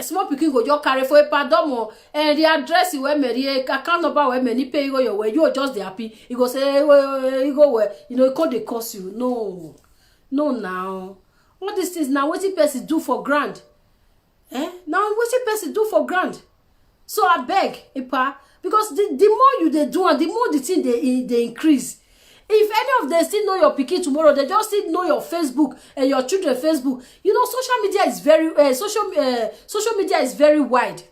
Small people go just carry for a pardon and the address you where Mary account number where many pay you your way, you are just the happy. You go say you go where you know they curse you. No now. All these things now what the person do for grand? Now what the person do for grand? So I beg, because the more you they do and the more the thing they increase. If any of them still know your pikin tomorrow, they just still know your Facebook and your children Facebook. You know, social media is very social media is very wide.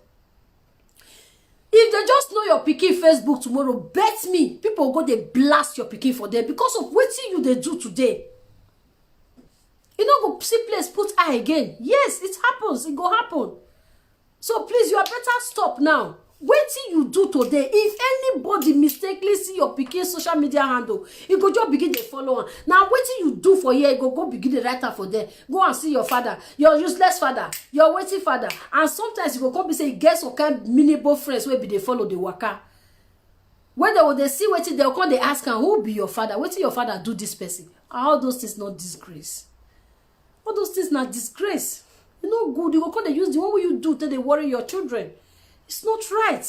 If they just know your pikin Facebook tomorrow, bet me people go they blast your pikin for them because of what you they do today. You know, go see place put eye again. Yes, it happens. It go happen. So please, you are better stop now. Wetin you do today, if anybody mistakenly see your pikin social media handle, you go just begin to follow on. Now wetin you do for here, you go begin to write am for there. Go and see your father, your useless father, your waiting father. And sometimes you go come be say you get some kind minable friends wey be dey follow the waka. When they see wetin, they'll come they ask am, who be your father? Wetin your father do this person? All those things not disgrace. All those things not disgrace. You know good. You go come they use the one way you do till they worry your children. It's not right.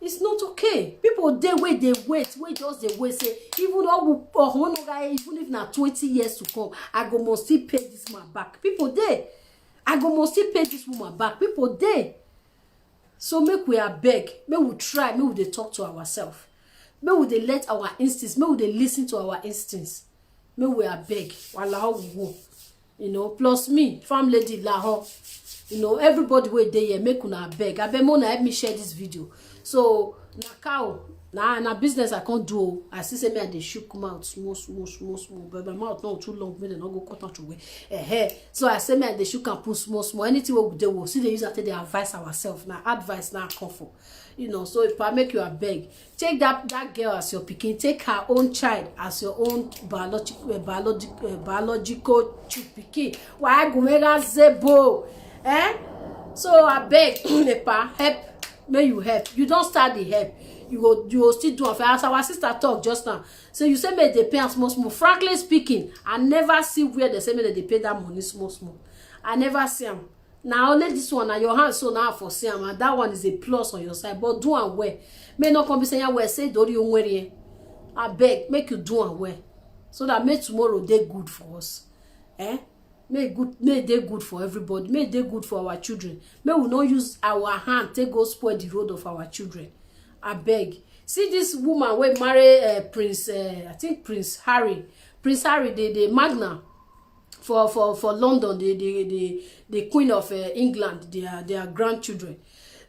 It's not okay. People they wait just they wait. Say even even if na 20 years to come, I go must still pay this man back. People there, I go must still pay this woman back. People there. So make we beg, make we try, make we talk to ourselves, make we let our instincts, make we listen to our instincts, make we beg. While we go, you know. Plus me, farm lady Lahore. You know, everybody wey dey here make una beg. I beg una help me share this video. So na cow, na business I can't do. I see say me I dey shook mouth small, but my mouth not too long, make dem no go cut out away. So I say me I dey shook and put small. Anything wey we dey will see they use that they advise ourselves. Now advice now come for. You know, so if I make you a beg, take that girl as your pikin, take her own child as your own biological pikin. Why go make her zebo? So I beg, help. May you help. You don't start the help. You go still do it. As our sister talk just now. So you say me they pay small. Frankly speaking, I never see where they say me they pay that money small. I never see them. Now only this one, now your hand so now for see them, and that one is a plus on your side. But do and where. May not come be saying where say do you wear. I beg, make you do and where. So that may tomorrow they good for us. May they good for everybody. May they good for our children. May we not use our hand to go spoil the road of our children. I beg. See this woman wey marry Prince Harry. Prince Harry, the Magna for London, the Queen of England, their grandchildren.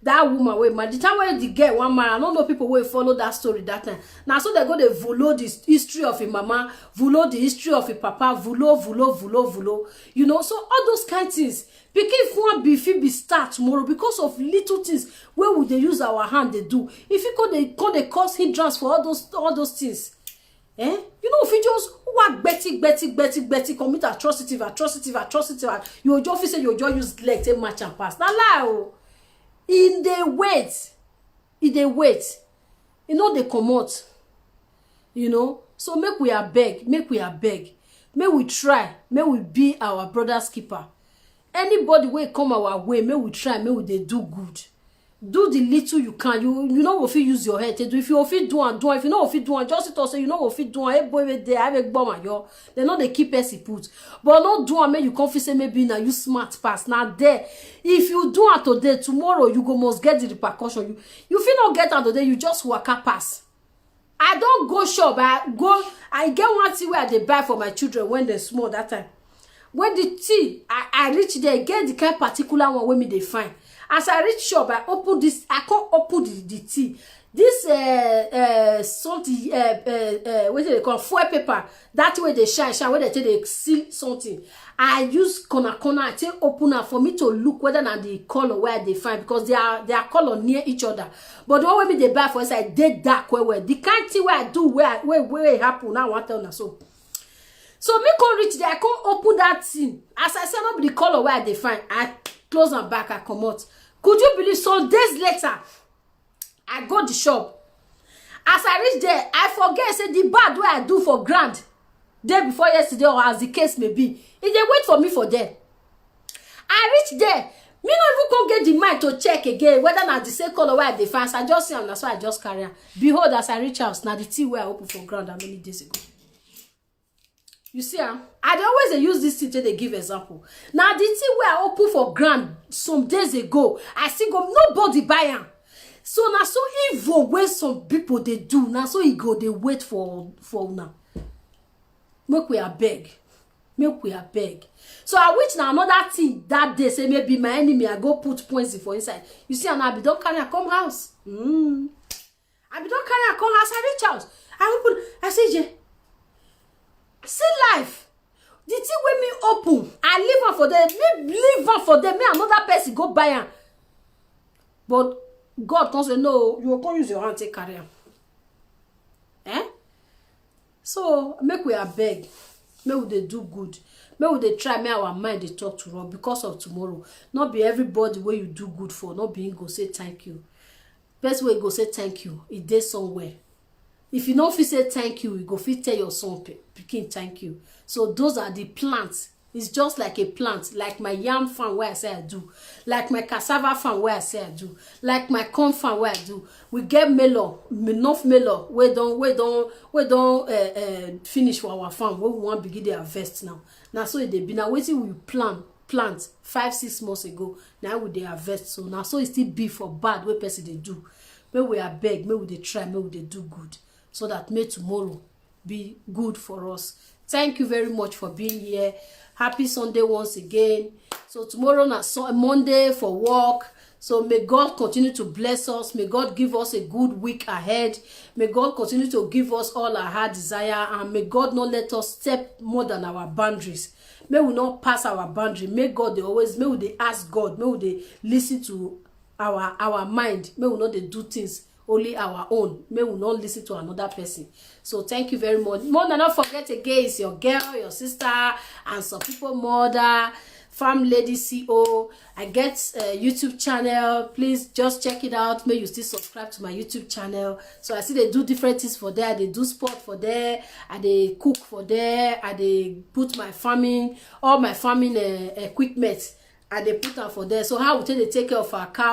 That woman wey marry, the time when the girl one man, I don't know people will follow that story that time. Now so they go to volo the history of a mama, volo the history of a papa, volo. You know, so all those kind of things. Because if one be start tomorrow because of little things, where would they use our hand they do? If you they cause hindrance for all those things, You know, if you just work betty, commit atrocity, you just say you just use leg take match and pass. Now lie, in the wait, you know they come out, you know. So make we beg, make we try, make we be our brother's keeper. Anybody wey come our way, make we try, make we dey do good. Do the little you can. You know if you use your head to do. If you fit do and do, if you know if you do and just sit say you know if you do and boy wey dey have a bomb and yo, they know they keep person put. But not do and make you confess say maybe now you smart pass. Now there, if you do it today, tomorrow you go must get the repercussion. You feel not get out today, you just waka pass. I don't go shop. I get one thing where they buy for my children when they're small that time. When the tea, I reach there, get the kind particular one where me they find. As I reach shop, I open this. I can't open the tea. This salty what do they call foil paper? That way they shine where they take they seal something. I use corner. I take opener for me to look whether na the color where they find because they are color near each other. But the one way they buy for us, I did dark where the kind thing where I do where it happen now. I want to tell so. So me can't reach there. I can't open that thing. As I said, not the color where they find. I close and back. I come out. Could you believe? Some days later, I go to the shop. As I reach there, I forget say the bad way I do for grand day before yesterday or as the case may be. If they wait for me for there, I reach there. Me not even go get the mind to check again whether na the same color where they find. I just see them. That's why I just carry on. Behold, as I reach house, now the tea where I open for ground how many days ago. You see, I always use this thing to they give example. Now the tea where I open for ground some days ago, I see go nobody buy am. So now so evil way some people they do. Now so he go they wait for now. Make we beg. So I wish now another thing that day say maybe my enemy I go put points for inside. You see, and I be don't carry a come house. I be don't carry a come house. I reach house. I open. I say, Jay. See life. The thing when me open, I leave her for them. Me leave her for them. Me another person go buy her. But God can say no. You can't use your hand to carry her. So make we beg. Make we do good. Make we try. Make our mind they talk to us because of tomorrow. Not be everybody where you do good for. Not being go say thank you. Best way go say thank you. It dey somewhere. If you don't feel say thank you, you go fit tell your son picking thank you. So those are the plants. It's just like a plant, like my yam farm where I say I do, like my cassava farm where I say I do, like my corn farm where I do. We get melon, enough melon. We don't finish for our farm. We want to begin the harvest now. Now so it be now waiting we plant 5-6 months ago. Now we dey harvest. So now so it still be for bad way person they do. May we beg, may we dey try, may we dey do good. So that may tomorrow be good for us. Thank you very much for being here. Happy Sunday once again. So tomorrow is Monday for work. So may God continue to bless us. May God give us a good week ahead. May God continue to give us all our heart desire. And may God not let us step more than our boundaries. May we not pass our boundary. May God may we ask God. May we listen to our mind. May we not do things only our own. May we not listen to another person. So thank you very much. More than not forget again, it's your girl, your sister, and some people mother, Farm Lady CO. I get a YouTube channel. Please just check it out. May you still subscribe to my YouTube channel. So I see they do different things for there. They do sport for there. And they cook for there. And they put my farming, all my farming equipment, and they put them for there. So how would they take care of our cow?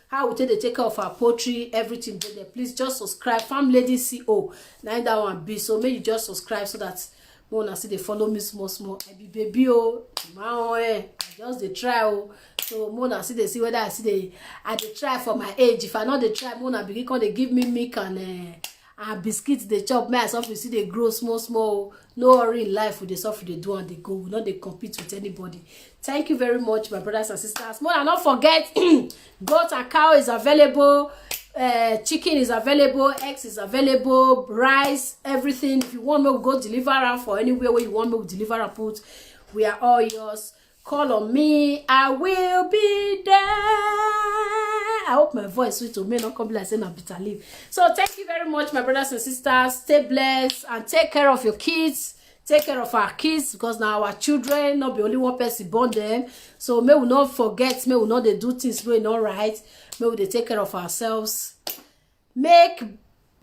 How we take care of our poultry, everything there. Please just subscribe. Farm Lady CO. Now that one be. So may you just subscribe so that when see they follow me small. I be baby I just they try So Mona see they see whether I see they try for my age. If I not they try, Mona begin come they give me milk and biscuits they chop. Myself you see they grow small. No worry in life with the stuff they do and they go. We not they compete with anybody. Thank you very much, my brothers and sisters. More and not forget, goat and cow is available. Chicken is available. Eggs is available. Rice, everything. If you want me, we'll go deliver them for anywhere where you want me, we'll deliver and put. We are all yours. Call on me, I will be there. I hope my voice sweet to me, not come like saying I'm bitter leaf. So thank you very much, my brothers and sisters. Stay blessed and take care of your kids. Take care of our kids, because now our children, not be only one person born them. So may we not forget, may we not they do things way not right. May we they take care of ourselves. Make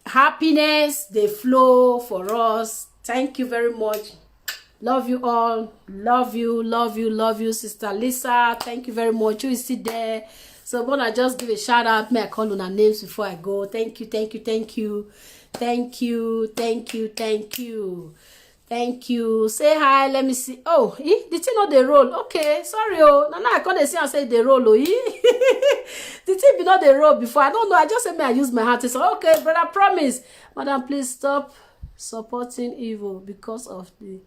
happiness they flow for us. Thank you very much. Love you all. Love you, love you, love you, Sister Lisa. Thank you very much. You is still there. So when I just give a shout out, may I call on her names before I go. Thank you, thank you, thank you. Thank you, thank you, thank you. Thank you. Say hi. Let me see. Oh, the thing not the roll. Okay, sorry. Oh, now I can't see and say the roll. Oh, the thing be not the roll before. I don't know. I just said, may I use my hand to say, okay, brother, promise. Madam, please stop supporting evil because of the.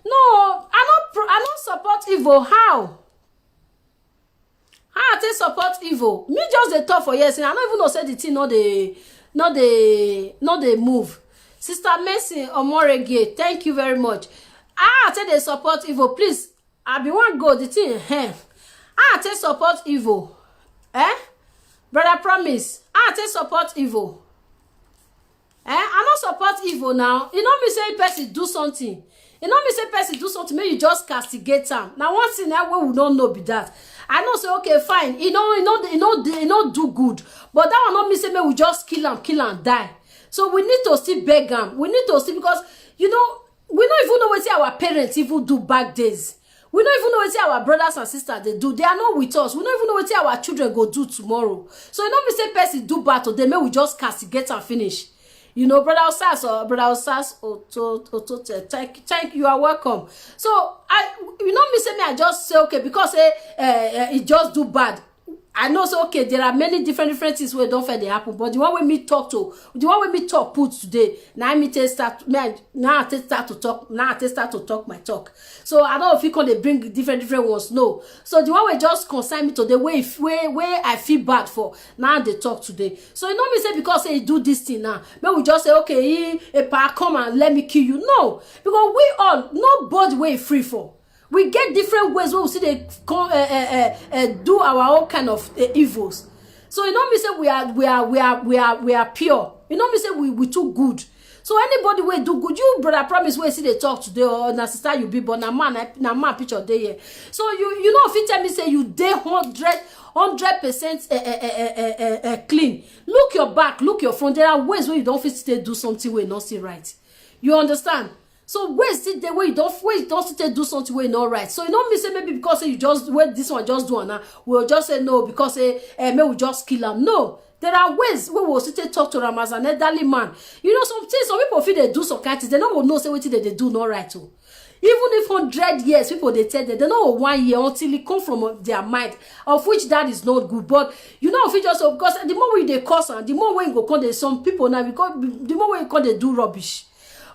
No, I don't support evil. How I take support evil? Me just the talk for years. I don't even know say the thing not the move. Sister Mercy Omorege, thank you very much. I take the support evil. Please, I be one go the thing. I take support evil. Brother, promise. I take support evil. I don't support evil now. You know me say person do something. You know me say person do something, maybe you just castigate them. Now one thing that we don't know be that. I know say okay, fine. You know do good. But that one not me say me we just kill and die. So we need to still beg them. We need to still, because we don't even know what our parents even do back days. We don't even know what our brothers and sisters they do. They are not with us. We don't even know what our children go do tomorrow. So you know me say person do bad today, may we just castigate and finish. You know, brother Osas, thank you, are welcome. So me say me I just say okay because it just do bad. I know so okay, there are many different things where don't find they happen, but the one with me talk put today. Now I start to talk my talk. So I don't know if you can bring different ones. No. So the one we just consign me to the way I feel bad for. Now they talk today. So you know me say because they do this thing now. Maybe we just say okay, come and let me kill you. No, because we all nobody way free for. We get different ways where we see they do our own kind of evils. So you know me say we are pure. You know me say we too good. So anybody will do good. You brother promise we see they talk today or na sister you be, but na man picture day here. So you know if you tell me say you day 100% clean. Look your back, look your front. There are ways where you don't fit still do something where you not see right. You understand? So where sit there where you don't still do something where you not right. So you know me say maybe because say you just where this one just do now we'll just say no because may we just kill him. No, there are ways where we'll still talk to them as an elderly man. You know some people feel they do some kind of things, they don't know say what they do not right too. Even if 100 years people they tell them they know 1 year until it come from their mind, of which that is not good. But you know if you just because the more we they cause and the more way you go call some people now because the more way you call they do rubbish.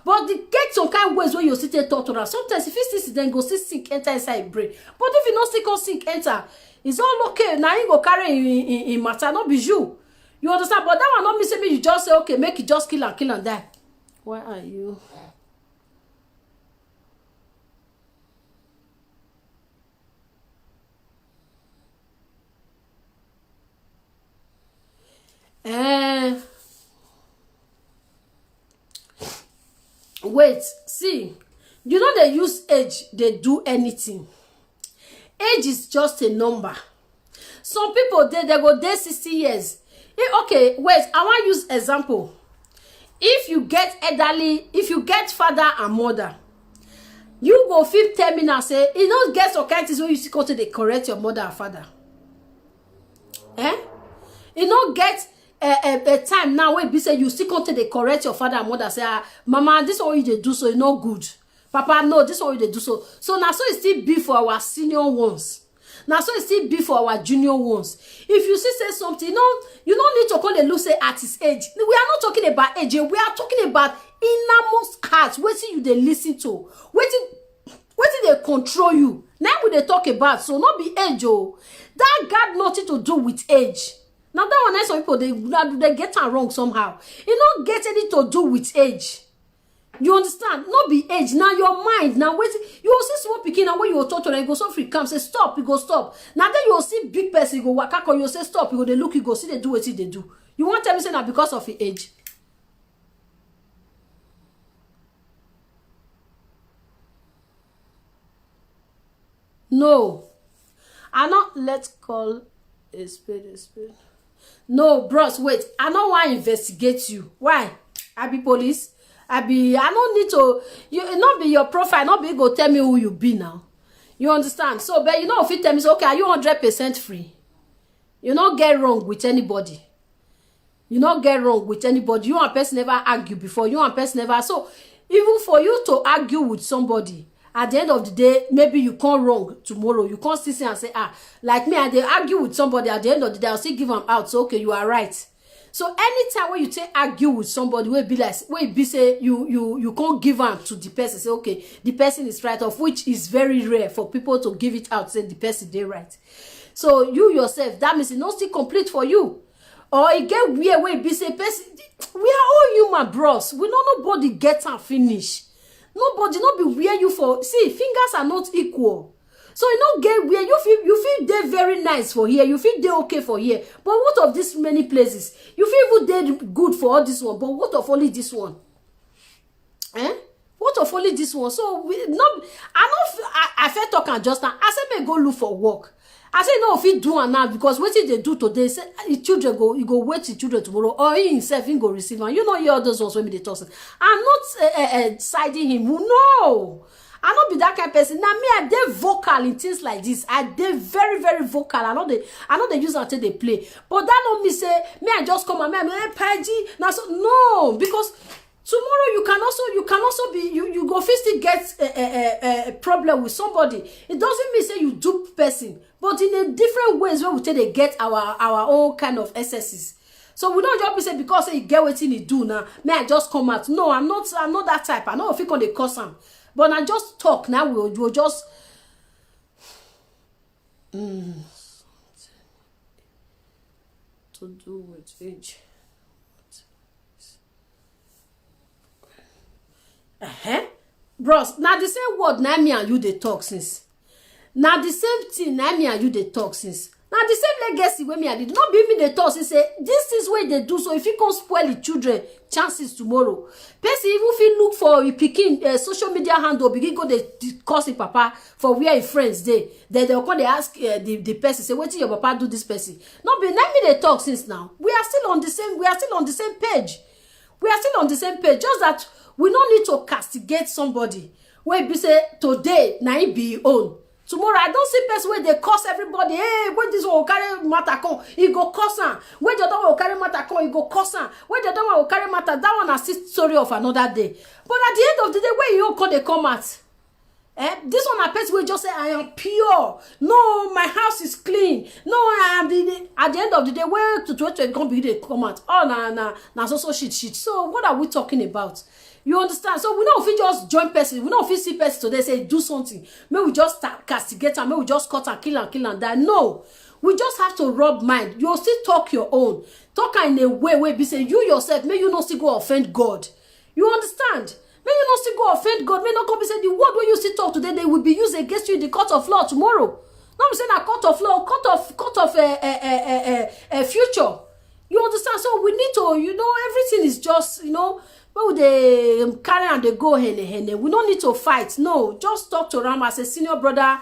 But they get some kind of ways where you sit there talk to them. Sometimes if you still then go see sink enter inside brain. But if you not still come sink enter, it's all okay. Now you go carry in matter, not be you. You understand? But that one not me say me you just say okay, make it just kill and die. Why are you? Wait, see, you know they use age, they do anything. Age is just a number. Some people they go there 60 years. Okay, wait, I want to use example. If you get elderly, if you get father and mother, you go 10 minutes say, you don't get some kind of things when you go to the correct your mother and father. You don't get a time now where be say you still come to the correct your father and mother say mama this one you dey do so e no good, papa no this one you dey do so now so it still be for our senior ones, now so it still be for our junior ones. If you see say something, you don't need to call a look say at his age. We are not talking about age, we are talking about innermost heart. Wetin you dey listen to, wetin dey control you. Now we dey talk about, so not be age. That got nothing to do with age. Now that one, some people they get it wrong somehow. It don't get anything to do with age. You understand? Not be age. Now your mind. Now wait. You will see small pikin and when you talk to them, you go so free. Come say stop. You go stop. Now then you will see big person. You go waka. You say stop. You go they look. You go see they do what they do. You want to tell me say now because of the age? No. I not let's call a spade a spade. No, bros, wait. I don't want to investigate you. Why? I be police. I don't need to. You not be your profile. Not be go tell me who you be now. You understand? So, but you know if you tell me, so, okay, are you 100% free? You not get wrong with anybody. You not get wrong with anybody. You and person never argue before. You and person never. So, even for you to argue with somebody, at the end of the day, maybe you can't wrong tomorrow. You can't sit and say, like me, and they argue with somebody. At the end of the day, I'll still give them out. So, okay, you are right. So anytime when you say argue with somebody, will be like, will be say you can't give out to the person. Say okay, the person is right, of which is very rare for people to give it out. Say the person they right. So you yourself, that means it's not still complete for you. Or it get weird where be say person. We are all human, bros. We know nobody gets and finish. Nobody not be weird you for. See, fingers are not equal. So you don't get where you feel they very nice for here, you feel they okay for here. But what of these many places? You feel even they good for all this one, but what of only this one? What of only this one? So I felt talk and just now. I said may go look for work. I say no, if he do and now because what did they do today? Say the children go, you go wait the children tomorrow, or he himself he go receive. And you know, hear all those ones when they talk. I'm not siding him. No. I not be that kind of person. Now me, I dey vocal in things like this. I dey very, very vocal. I know they use until they play. But that don't me say me. I just come and me. I'm Paji. Now so no, because tomorrow you can also be you go physically get a problem with somebody. It doesn't mean say you dupe person, but in a different ways where we take they get our own kind of excesses. So we don't just say because you get what you do now. May I just come out? No, I'm not that type. I know if you can they cause them. But I just talk now. We'll just to do with age. Bros, now the same word now me and you they talk since. Now the same thing now me and you they talk since. Now the same legacy when me and did not be me they talk since say this is what they do. So if you can't spoil the children chances tomorrow, person even if you look for you picking social media handle begin go they cause papa for where your friends they they'll come they ask the person say what did your papa do this person. Not be let me they talk since now. We are still on the same page. We are still on the same page. Just that we don't need to castigate somebody where be say today now it be own. Tomorrow I don't see person where they curse everybody. Hey, when this one will carry matter come, he go curse am. When the other one will carry matter come, he go curse am. When the other one will carry matter, that one is still story of another day. But at the end of the day, where you call they come out? This one a person will just say I am pure. No, my house is clean. No, I am at the end of the day, where to come begin they come out. Oh, na so shit. So what are we talking about? You understand? So we know if we just join person, we know if we see person today say do something, may we just start castigate and may we just cut and kill and die. No, we just have to rub mind. You still talk your own, talk in a way where be say you yourself, may you not still go offend God. You understand? May you not still go offend God. May not come be say the word where you still talk today, they will be used against you in the court of law tomorrow. Now I'm saying a court of law, court of a future. You understand? So we need to, everything is just, when they carry and they go hene. We don't need to fight. No, just talk to Ram as a senior brother.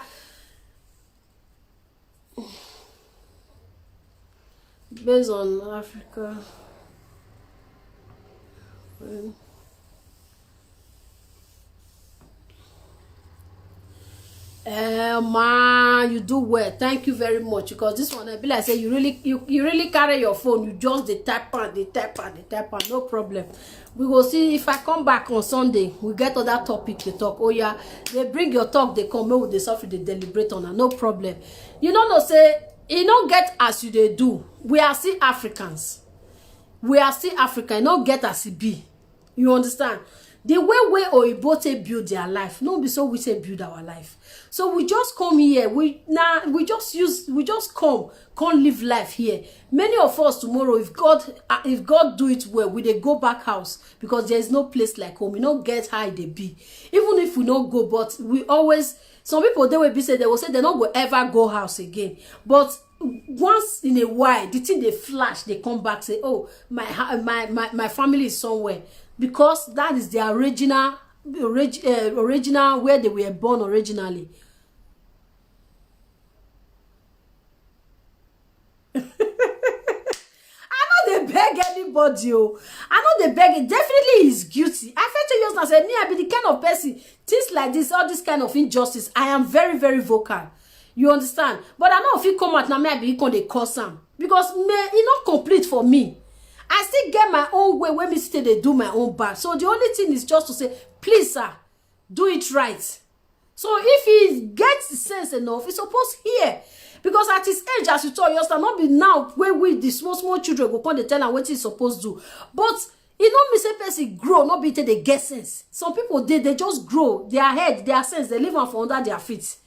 Based on Africa. Man, you do well. Thank you very much. Because this one, I be like say you really carry your phone. You just the tap and no problem. We will see if I come back on Sunday. We get other topic to talk. Oh yeah, they bring your talk. They come with the suffer. They deliberate on it. No problem. You know, no say you don't get as you they do. We are still Africans. We are still African. You don't get as it be. You understand? The way Oyibo take build their life, no be so we say build our life. So we just come here, we just come live life here. Many of us tomorrow, if God do it well, we dey go back house, because there is no place like home. You no get how they be. Even if we don't go, but we always, some people they will say they not go ever go house again. But once in a while, the thing they flash, they come back, say, oh, my family is somewhere, because that is the original where they were born originally. I know they beg anybody. I know they beg it. Definitely he's guilty. I felt to use and said, me, I be the kind of person, things like this, all this kind of injustice, I am very, very vocal. You understand? But I know if you come out now, maybe you can they cause him, because it's not complete for me. I still get my own way when me still they do my own part. So the only thing is just to say, please, sir, do it right. So if he gets sense enough, he's supposed here. Because at his age, as you told us, not be now where we the small children go come they tell him what he's supposed to do. But it don't mean say person grow, not be they get sense. Some people they just grow their head, their sense, they live on for under their feet.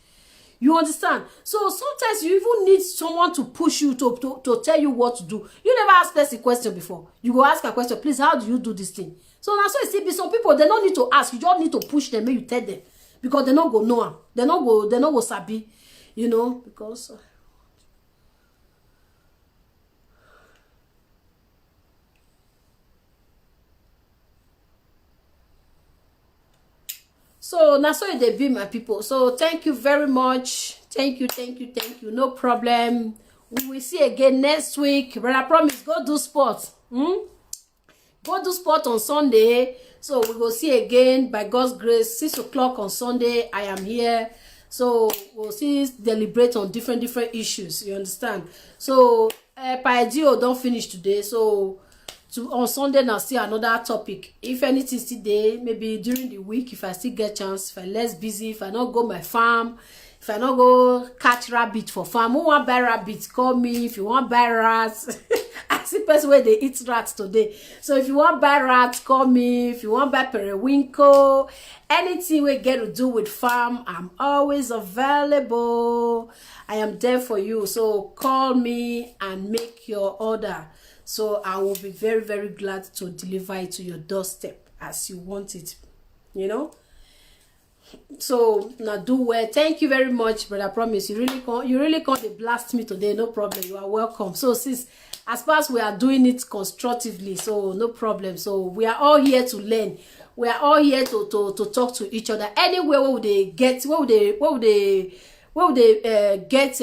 You understand? So sometimes you even need someone to push you to tell you what to do. You never ask person question before. You go ask a question, please, how do you do this thing? So that's why it be some people, they don't need to ask. You just need to push them, make you tell them. Because they not go know. They not go sabi. You know, because so now so they be my people. So thank you very much. Thank you. No problem. We will see again next week. But I promise, go do sport. Go do sport on Sunday. So we will see again by God's grace. 6 o'clock on Sunday. I am here. So we'll see, deliberate on different issues. You understand? So Paedio don't finish today. So on Sunday now still another topic. If anything still there, maybe during the week, if I still get chance, if I less busy, if I not go my farm, if I not go catch rabbit for farm, who want buy rabbit, call me. If you want buy rats, I see person where they eat rats today. So if you want buy rats, call me. If you want buy periwinkle, anything we get to do with farm, I'm always available. I am there for you. So call me and make your order. So I will be very, very glad to deliver it to your doorstep as you want it, you know. So now do well. Thank you very much, brother. I promise you really can't blast me today. No problem. You are welcome. So since as far as we are doing it constructively, so no problem. So we are all here to learn. We are all here to talk to each other. Anywhere where would they get? Where would they get?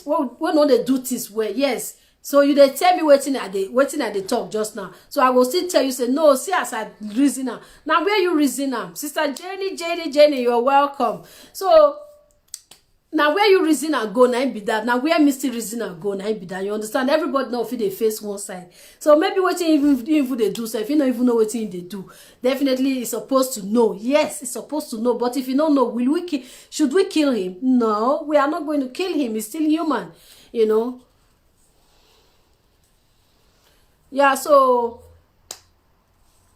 Where don't they do this? Where yes. So you they tell me waiting at the talk just now. So I will still tell you, say no, see as I reason now where you reason Sister Jenny, you're welcome. So now where you reason and go, now be that. Now where Mr. reason and go, now be that. You understand? Everybody know if they face one side. So maybe waiting even they do, so if you don't even know what they do, definitely it's supposed to know. Yes, it's supposed to know. But if you don't know, should we kill him? No, we are not going to kill him. He's still human, you know. Yeah, so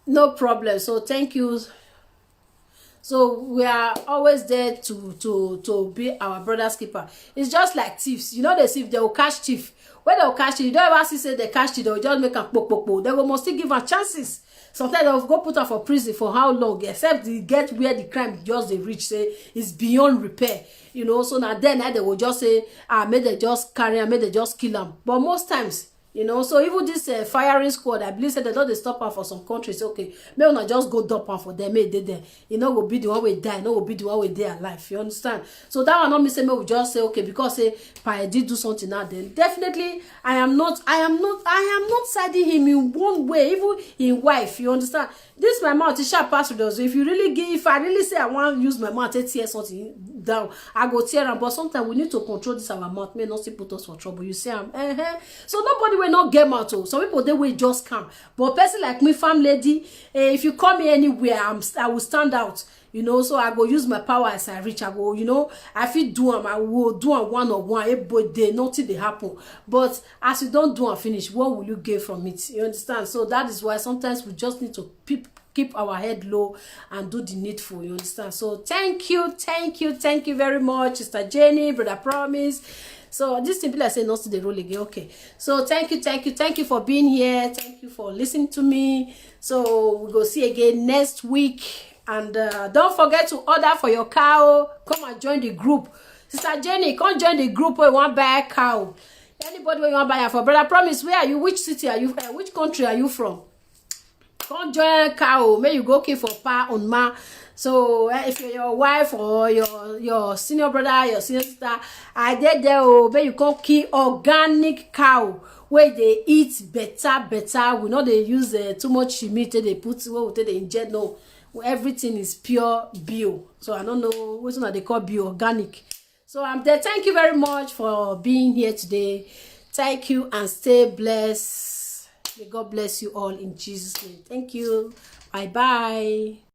no problem. So thank you. So we are always there to be our brother's keeper. It's just like thieves. You know the thief, they will catch thief. When they will catch thief, you don't ever see say they catch thief, they will just make a poke. They will must still give them chances. Sometimes they will go put her for prison for how long, except they get where the crime just they reach, say it's beyond repair. You know, so now then they will just say, may they just carry him, may they just kill him. But most times, you know, so even this firing squad, I believe said they don't stop her for some countries. Okay, may not just go dump her for them. May they there, you know, will be the one we die, no will be the one we die alive. You understand? So that one not me say me will just say okay because say I did do something now. Then definitely I am not siding him in one way, even in wife. You understand? This my mouth is sharp pass with us. If you really give, if I really say I want to use my mouth to tear something down, I go tear them. But sometimes we need to control this our mouth. May not still put us for trouble. You see, so nobody will not get mouth. Some people they will just come. But person like me, farm lady, if you call me anywhere, I will stand out. You know, so I go use my power as I reach. I go, you know, I feel do them. I will do them one on one. Everybody, nothing they happen. But as you don't do and finish, what will you get from it? You understand? So that is why sometimes we just need to keep our head low and do the needful, you understand? So thank you very much, Sister Jenny, Brother Promise. So this simply I say not to the role again. Okay, so thank you for being here. Thank you for listening to me. So we go see again next week. And don't forget to order for your cow. Come and join the group. Sister Jenny, come join the group where you want to buy a cow. Anybody where you want to buy it for. Brother Promise, where are you? Which city are you? Which country are you from? Come join cow. May you go okay for pa on ma. So if you're your wife or your senior brother, your senior sister, I did there. Oh, may you come kill organic cow where they eat better. We know they use too much meat. They put what they inject. No, everything is pure bio. So I don't know which one they call bio organic. So I'm there. Thank you very much for being here today. Thank you and stay blessed. May God bless you all in Jesus' name. Thank you. Bye-bye.